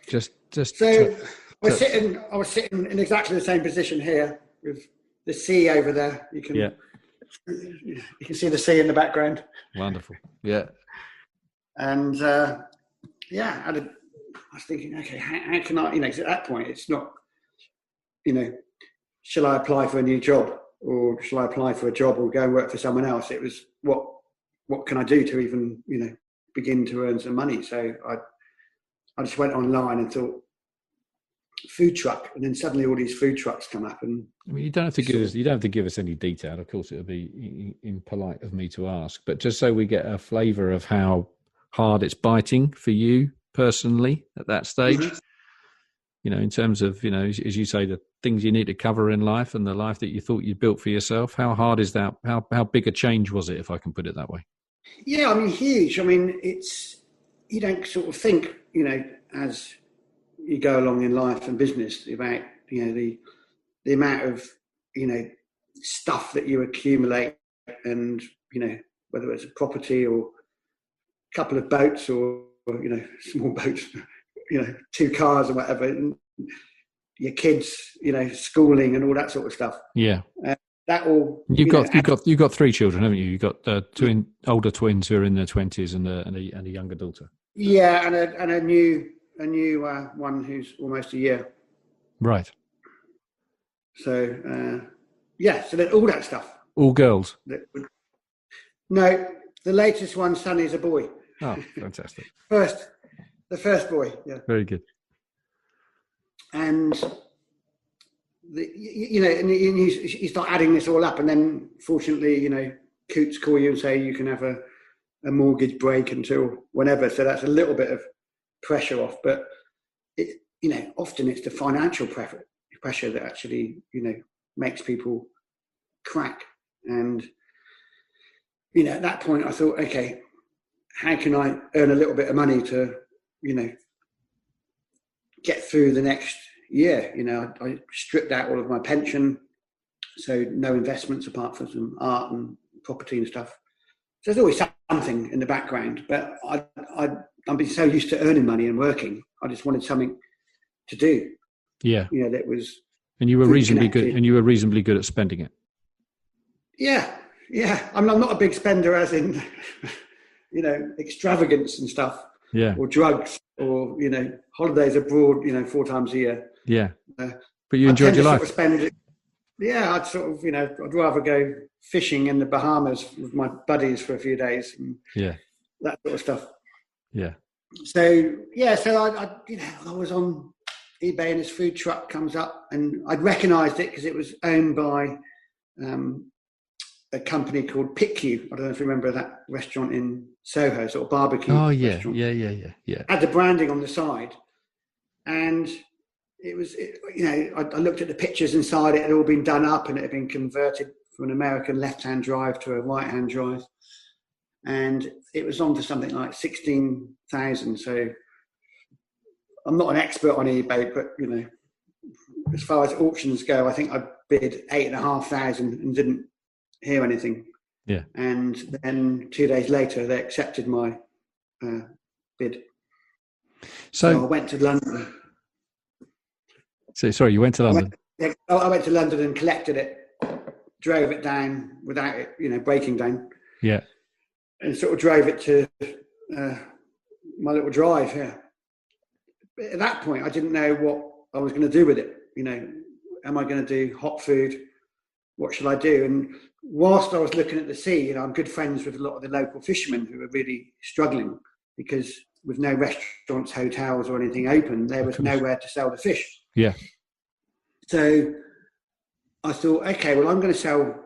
So I was sitting in exactly the same position here with the sea over there. You can see the sea in the background. Wonderful. Yeah. And I was thinking, okay, how can I? 'Cause at that point, it's not, shall I apply for a new job, or shall I apply for a job or go and work for someone else? It was what can I do to even begin to earn some money? So I just went online and thought food truck, and then suddenly all these food trucks come up. And I mean, you don't have to give us any detail. Of course, it would be impolite of me to ask, but just so we get a flavour of how hard it's biting for you personally at that stage. Mm-hmm. In terms of as you say, the things you need to cover in life and the life that you thought you'd built for yourself. How hard is that? How big a change was it, if I can put it that way? Yeah, I mean, huge. I mean, you don't sort of think as you go along in life and business about the amount of stuff that you accumulate, and whether it's a property or a couple of boats or small boats, 2 cars or whatever, and your kids schooling and all that sort of stuff. Yeah. That all you've got 3 children, haven't you? You've got older twins who are in their 20s and a younger daughter. Yeah, and a new one who's almost a year. Right. So so that all that stuff. All girls. No, the latest one, Sonny's a boy. Oh, fantastic. The first boy. Yeah. Very good. And you start adding this all up, and then fortunately, Coots call you and say you can have a mortgage break until whenever. So that's a little bit of pressure off, but often it's the financial pressure that actually makes people crack. And at that point I thought, okay, how can I earn a little bit of money to get through the next year? I stripped out all of my pension, so no investments apart from some art and property and stuff. So there's always something in the background, but I've been so used to earning money and working. I just wanted something to do. Yeah. That was. And you were reasonably good. And you were reasonably good at spending it. Yeah. Yeah. I'm not a big spender, as in, extravagance and stuff. Yeah. Or drugs, or holidays abroad. 4 times a year. Yeah. But you enjoyed your life. I'd sort of, I'd rather go fishing in the Bahamas with my buddies for a few days. And that sort of stuff. Yeah. So I was on eBay, and this food truck comes up, and I'd recognised it because it was owned by a company called PitQ. I don't know if you remember that restaurant in Soho, sort of barbecue. Oh yeah, restaurant. Yeah. Had the branding on the side, and it was, I looked at the pictures inside. It had all been done up, and it had been converted from an American left-hand drive to a right-hand drive. And it was on for something like 16,000. So I'm not an expert on eBay, but as far as auctions go, I think I bid 8,500 and didn't hear anything. Yeah. And then 2 days later, they accepted my bid. So I went to London. So sorry, you went to London? I went to London and collected it, drove it down without it, breaking down. Yeah. And sort of drove it to my little drive here. But at that point, I didn't know what I was going to do with it. Am I going to do hot food? What should I do? And whilst I was looking at the sea, I'm good friends with a lot of the local fishermen who are really struggling because with no restaurants, hotels or anything open, there was nowhere to sell the fish. Yeah. So I thought, okay, well, I'm going to sell,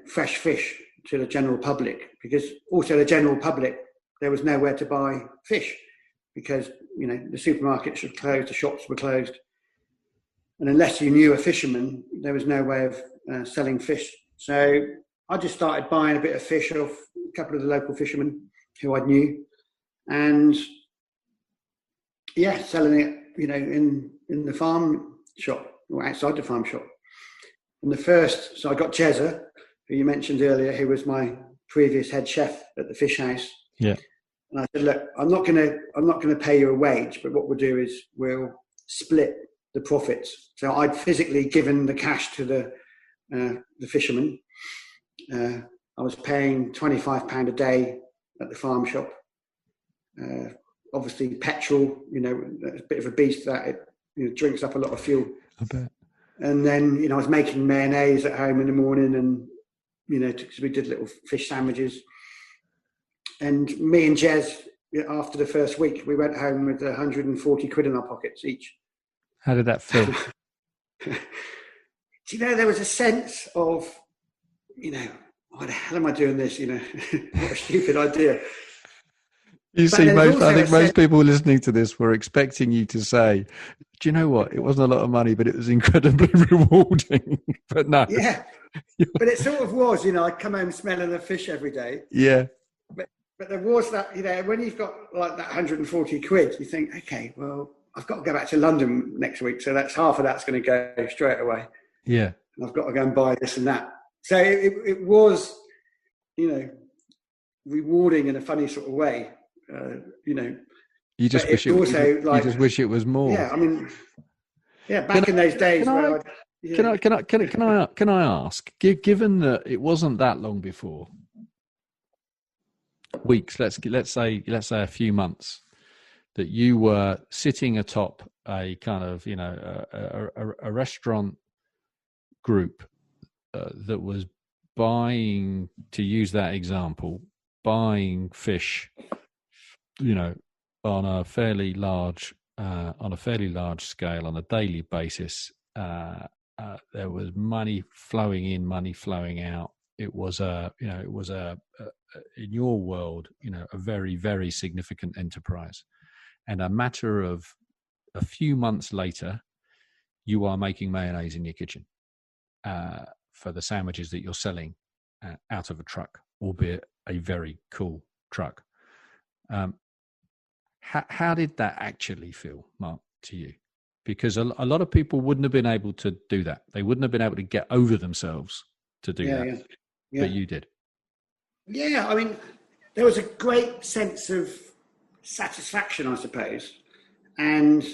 fresh fish to the general public, because also the general public, there was nowhere to buy fish because, the supermarkets were closed, the shops were closed. And unless you knew a fisherman, there was no way of selling fish. So I just started buying a bit of fish off a couple of the local fishermen who I knew, and selling it, in the farm shop or outside the farm shop. And so I got Jezza, who you mentioned earlier, who was my previous head chef at the fish house. Yeah. And I said, look, I'm not going to pay you a wage, but what we'll do is we'll split the profits. So I'd physically given the cash to the fishermen. I was paying £25 a day at the farm shop. Obviously, petrol, it's a bit of a beast that it drinks up a lot of fuel. I bet. And then, I was making mayonnaise at home in the morning, and because we did little fish sandwiches. And me and Jez, after the first week, we went home with 140 quid in our pockets each. How did that feel? There was a sense of, why the hell am I doing this? What a stupid idea. You see, I think most people listening to this were expecting you to say, do you know what? It wasn't a lot of money, but it was incredibly rewarding. But no. Yeah. But it sort of was, I'd come home smelling the fish every day. Yeah. But there was that, when you've got like that 140 quid, you think, okay, well, I've got to go back to London next week. So that's half of that's going to go straight away. Yeah. And I've got to go and buy this and that. So it was, rewarding in a funny sort of way. You just wish you just wish it was more. Yeah, back in those days. Can I ask? Given that it wasn't that long before, weeks, let's say a few months, that you were sitting atop a kind of a restaurant group that was buying, to use that example, buying fish, on a fairly large scale on a daily basis. There was money flowing in, money flowing out. It was in your world, a very, very significant enterprise. And a matter of a few months later, you are making mayonnaise in your kitchen for the sandwiches that you're selling out of a truck, albeit a very cool truck. How did that actually feel, Mark, to you? Because a lot of people wouldn't have been able to do that. They wouldn't have been able to get over themselves to do that. Yeah. But you did. Yeah, there was a great sense of satisfaction, I suppose. And,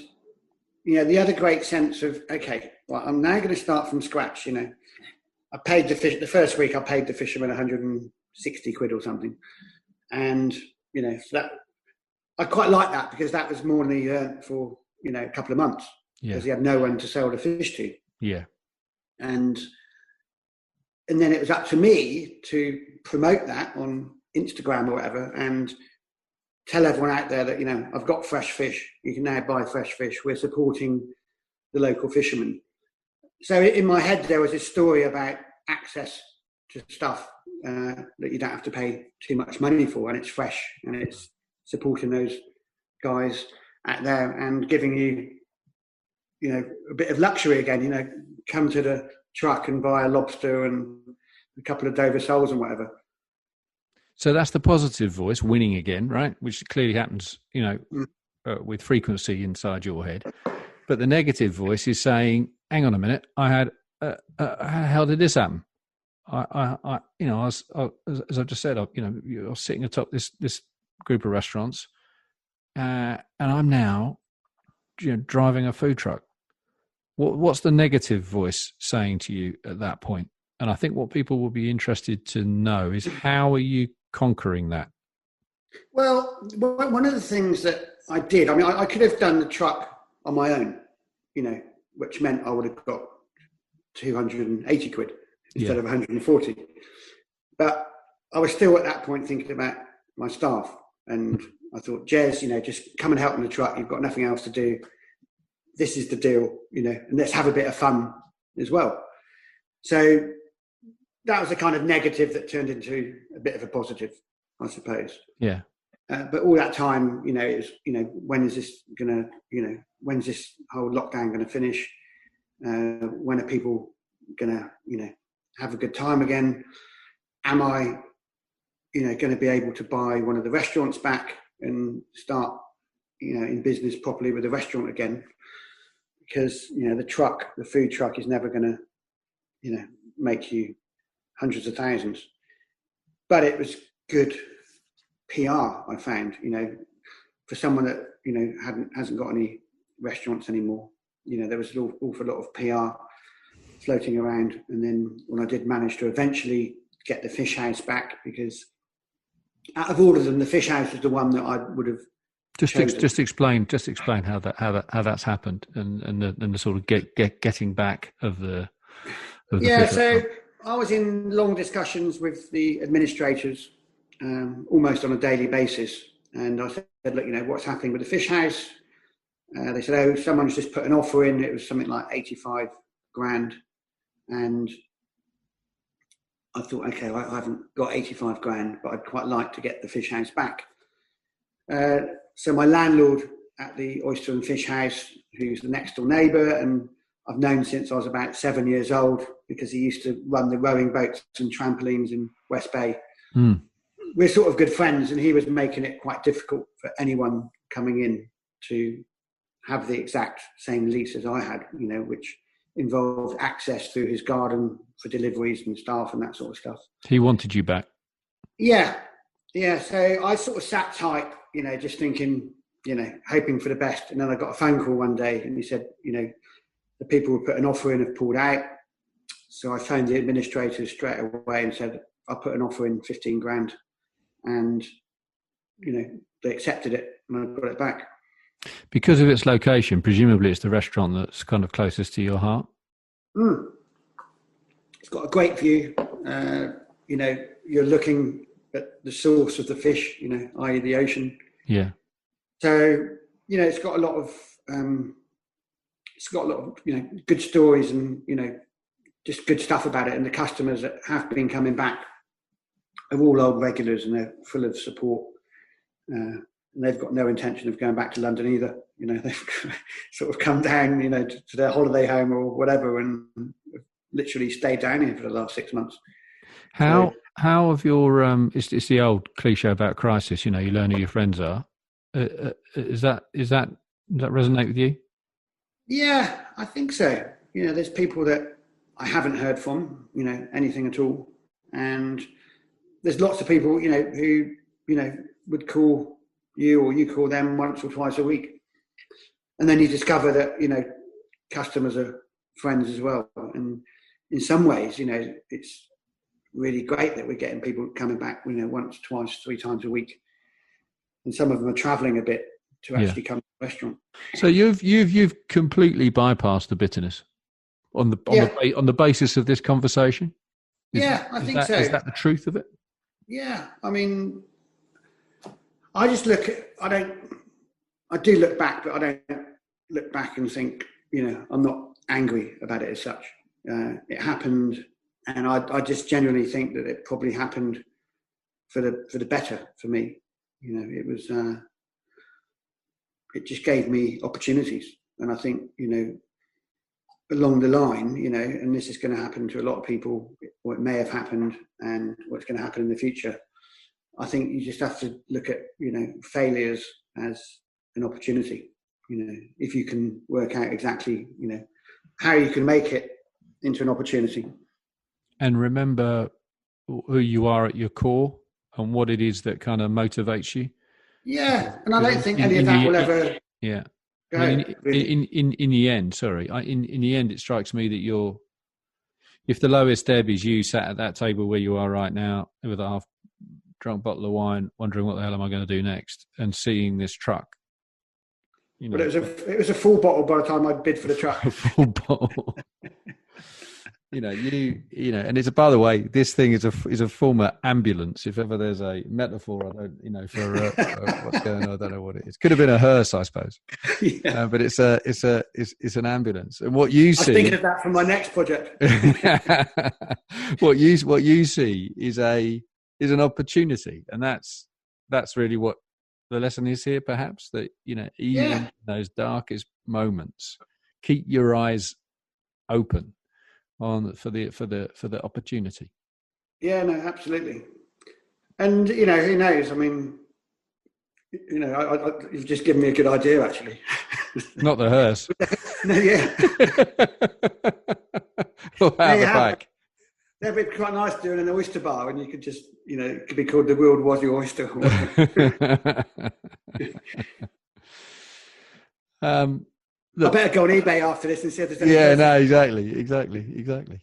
the other great sense of, okay, well, I'm now going to start from scratch, I paid the first week I paid the fisherman 160 quid or something. And, so that, I quite like that, because that was more than he earned for, a couple of months. Yeah. Because he had no one to sell the fish to. Yeah. And then it was up to me to promote that on Instagram or whatever, and tell everyone out there that, I've got fresh fish. You can now buy fresh fish. We're supporting the local fishermen. So in my head, there was this story about access to stuff that you don't have to pay too much money for, and it's fresh, and it's supporting those guys out there and giving you, a bit of luxury again, come to the truck and buy a lobster and a couple of Dover soles and whatever. So that's the positive voice winning again, right? Which clearly happens, with frequency inside your head. But the negative voice is saying, "Hang on a minute, how did this happen? I was, as I just said, I was sitting atop this group of restaurants, and I'm now, driving a food truck. What's the negative voice saying to you at that point? And I think what people will be interested to know is, how are you conquering that? Well, one of the things that I did, I could have done the truck on my own, which meant I would have got 280 quid instead of 140. But I was still at that point thinking about my staff. And I thought, Jez, just come and help in the truck. You've got nothing else to do. This is the deal, and let's have a bit of fun as well. So that was a kind of negative that turned into a bit of a positive, I suppose. Yeah. But all that time, it was, when is this going to, when's this whole lockdown going to finish? When are people going to, have a good time again? Am I, going to be able to buy one of the restaurants back and start, in business properly with the restaurant again? Because, the food truck is never going to, make you hundreds of thousands. But it was good PR. I found, for someone that hasn't got any restaurants anymore, there was an awful lot of PR floating around. And then when I did manage to eventually get the fish house back, because out of all of them, the fish house was the one that I would have just explain how that's happened and the sort of getting back of the yeah. So I was in long discussions with the administrators almost on a daily basis, and I said, look, what's happening with the fish house? They said, oh, someone's just put an offer in. It was something like 85 grand, and I thought, okay, I haven't got 85 grand, but I'd quite like to get the fish house back. So my landlord at the Oyster and Fish House, who's the next door neighbour, and I've known since I was about 7 years old, because he used to run the rowing boats and trampolines in West Bay. Mm. We're sort of good friends, and he was making it quite difficult for anyone coming in to have the exact same lease as I had, which involved access through his garden for deliveries and staff and that sort of stuff. He wanted you back? Yeah. So I sort of sat tight, just thinking, hoping for the best. And then I got a phone call one day, and he said, the people who put an offer in have pulled out. So I phoned the administrators straight away and said, I'll put an offer in 15 grand. And, they accepted it, and I got it back. Because of its location, presumably it's the restaurant that's kind of closest to your heart? Mm. It's got a great view. You're looking at the source of the fish, i.e. the ocean. Yeah. So, it's got a lot of good stories and, just good stuff about it. And the customers that have been coming back are all old regulars, and they're full of support. And they've got no intention of going back to London either. They've sort of come down, to their holiday home or whatever, and literally stayed down here for the last 6 months. How have your it's the old cliche about crisis, you learn who your friends are. Does that resonate with you? Yeah, I think so. There's people that I haven't heard from, anything at all. And there's lots of people, who, would call you or you call them once or twice a week. And then you discover that, customers are friends as well. And in some ways, it's really great that we're getting people coming back, once, twice, 3 times a week. And some of them are travelling a bit to actually come to the restaurant. So you've completely bypassed the bitterness on the basis of this conversation? I think so. Is that the truth of it? Yeah, I mean, I just I do look back, but I don't look back and think, I'm not angry about it as such. It happened, and I just genuinely think that it probably happened for the better for me. It was, it just gave me opportunities. And I think, along the line, and this is going to happen to a lot of people, or it may have happened, and what's going to happen in the future. I think you just have to look at, failures as an opportunity. If you can work out exactly, how you can make it into an opportunity. And remember who you are at your core and what it is that kind of motivates you. Yeah, and I don't think any of that will ever. Yeah. In the end, in the end, it strikes me that if the lowest ebb is you sat at that table where you are right now with a half-drunk bottle of wine, wondering what the hell am I going to do next, and seeing this truck. But it was a full bottle by the time I bid for the truck. A full bottle. And it's by the way, this thing is a former ambulance. If ever there's a metaphor, for what's going on, I don't know what it is. Could have been a hearse, I suppose. Yeah. But it's an ambulance. And what you see, I was thinking of that for my next project. what you see is an opportunity, and that's really what the lesson is here. Perhaps that even in those darkest moments, keep your eyes open for the opportunity. Yeah, no, absolutely. And who knows? I mean, you've just given me a good idea, actually. Not the hearse. No, yeah. Or out the back. That'd be quite nice doing an oyster bar, and you could just, it could be called "The World Was Your Oyster." I better go on eBay after this and see if there's any. Yeah, no, exactly.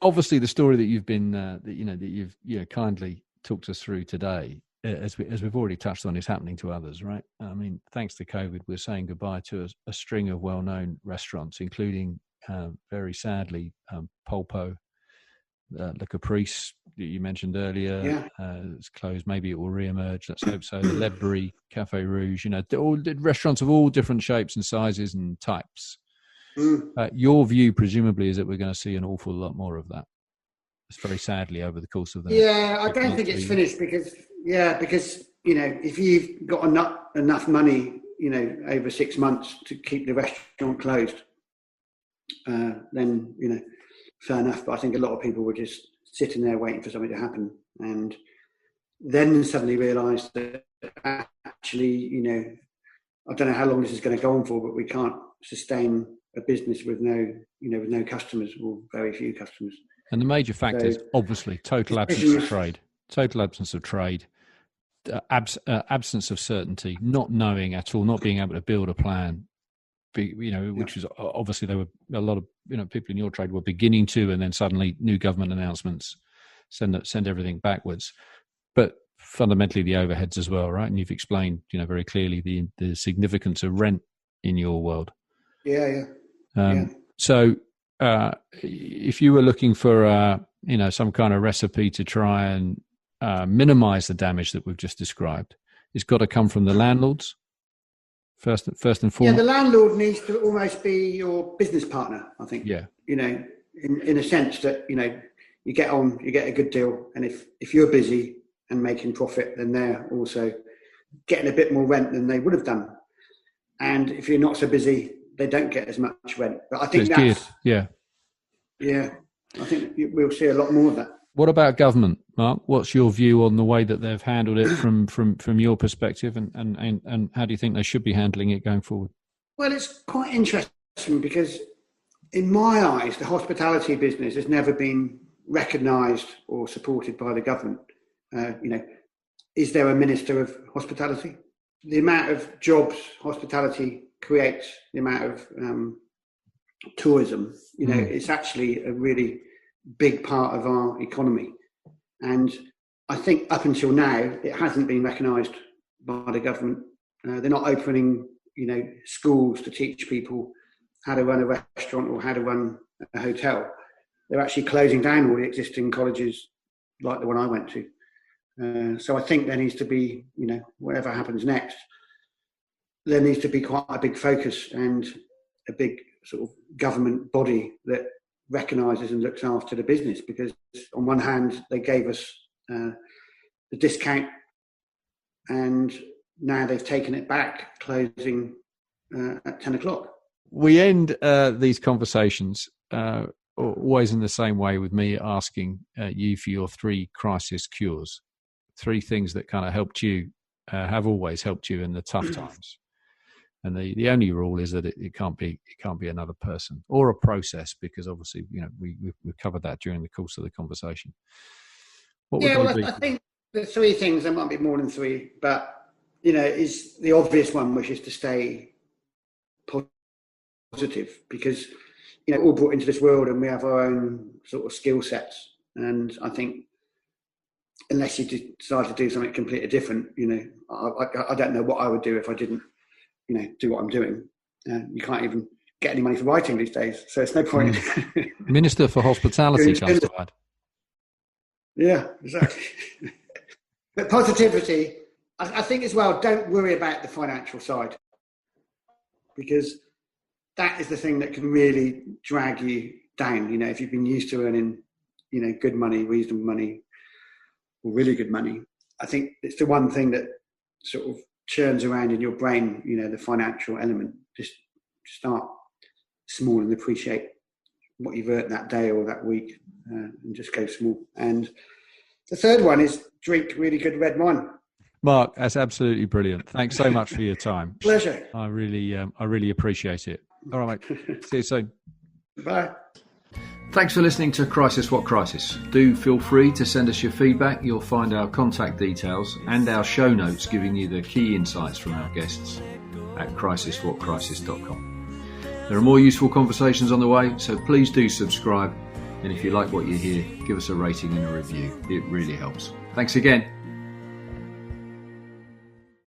Obviously, the story that you've been that you've kindly talked us through today, as we've already touched on, is happening to others, right? I mean, thanks to COVID, we're saying goodbye to a string of well-known restaurants, including very sadly Polpo, the Caprice that you mentioned earlier. Yeah. It's closed. Maybe it will re-emerge. Let's hope so. The Ledbury, Cafe Rouge, all restaurants of all different shapes and sizes and types. Your view, presumably, is that we're going to see an awful lot more of that. It's very sadly over the course of the. Yeah, I don't think it's finished because if you've got enough money, over 6 months to keep the restaurant closed, then fair enough. But I think a lot of people were just sitting there waiting for something to happen, and then suddenly realised that actually, I don't know how long this is going to go on for, but we can't sustain a business with no customers, or very few customers. And the major factor is obviously total absence of trade, absence of certainty, not knowing at all, not being able to build a plan. Which was obviously there were a lot of people in your trade were beginning to, and then suddenly new government announcements send everything backwards. But fundamentally the overheads as well, right? And you've explained very clearly the significance of rent in your world. Yeah. So if you were looking for some kind of recipe to try and minimize the damage that we've just described, it's got to come from the landlords first and foremost. Yeah, the landlord needs to almost be your business partner, I think. Yeah. In a sense that you get on, you get a good deal, and if you're busy and making profit, then they're also getting a bit more rent than they would have done. And if you're not so busy, they don't get as much rent. But I think that's geared. Yeah. I think we'll see a lot more of that. What about government, Mark? What's your view on the way that they've handled it from your perspective, and how do you think they should be handling it going forward? Well, it's quite interesting because in my eyes, the hospitality business has never been recognised or supported by the government. Is there a minister of hospitality? The amount of jobs hospitality creates, the amount of tourism, it's actually a really big part of our economy. And I think up until now, it hasn't been recognised by the government. They're not opening, schools to teach people how to run a restaurant or how to run a hotel. They're actually closing down all the existing colleges like the one I went to. So I think there needs to be, whatever happens next, there needs to be quite a big focus and a big sort of government body that recognises and looks after the business, because on one hand they gave us the discount, and now they've taken it back, closing at 10 o'clock. We end these conversations always in the same way, with me asking you for your 3 crisis cures, 3 things that kind of helped you, have always helped you in the tough times. And the only rule is that it can't be another person or a process, because obviously we've covered that during the course of the conversation. What would they be? I think the 3 things, there might be more than 3, but is the obvious one, which is to stay positive, because we're all brought into this world and we have our own sort of skill sets, and I think unless you decide to do something completely different, I don't know what I would do if I didn't do what I'm doing. You can't even get any money for writing these days, so it's no point. Minister for Hospitality comes to mind. Yeah, exactly. But positivity, I think as well, don't worry about the financial side, because that is the thing that can really drag you down. If you've been used to earning, good money, reasonable money, or really good money, I think it's the one thing that sort of churns around in your brain, the financial element. Just start small and appreciate what you've earned that day or that week, and just go small. And the third one is drink really good red wine. Mark, that's absolutely brilliant. Thanks so much for your time. Pleasure. I really appreciate it. All right, mate. See you soon. Bye. Thanks for listening to Crisis What Crisis. Do feel free to send us your feedback. You'll find our contact details and our show notes giving you the key insights from our guests at crisiswhatcrisis.com. There are more useful conversations on the way, so please do subscribe. And if you like what you hear, give us a rating and a review. It really helps. Thanks again.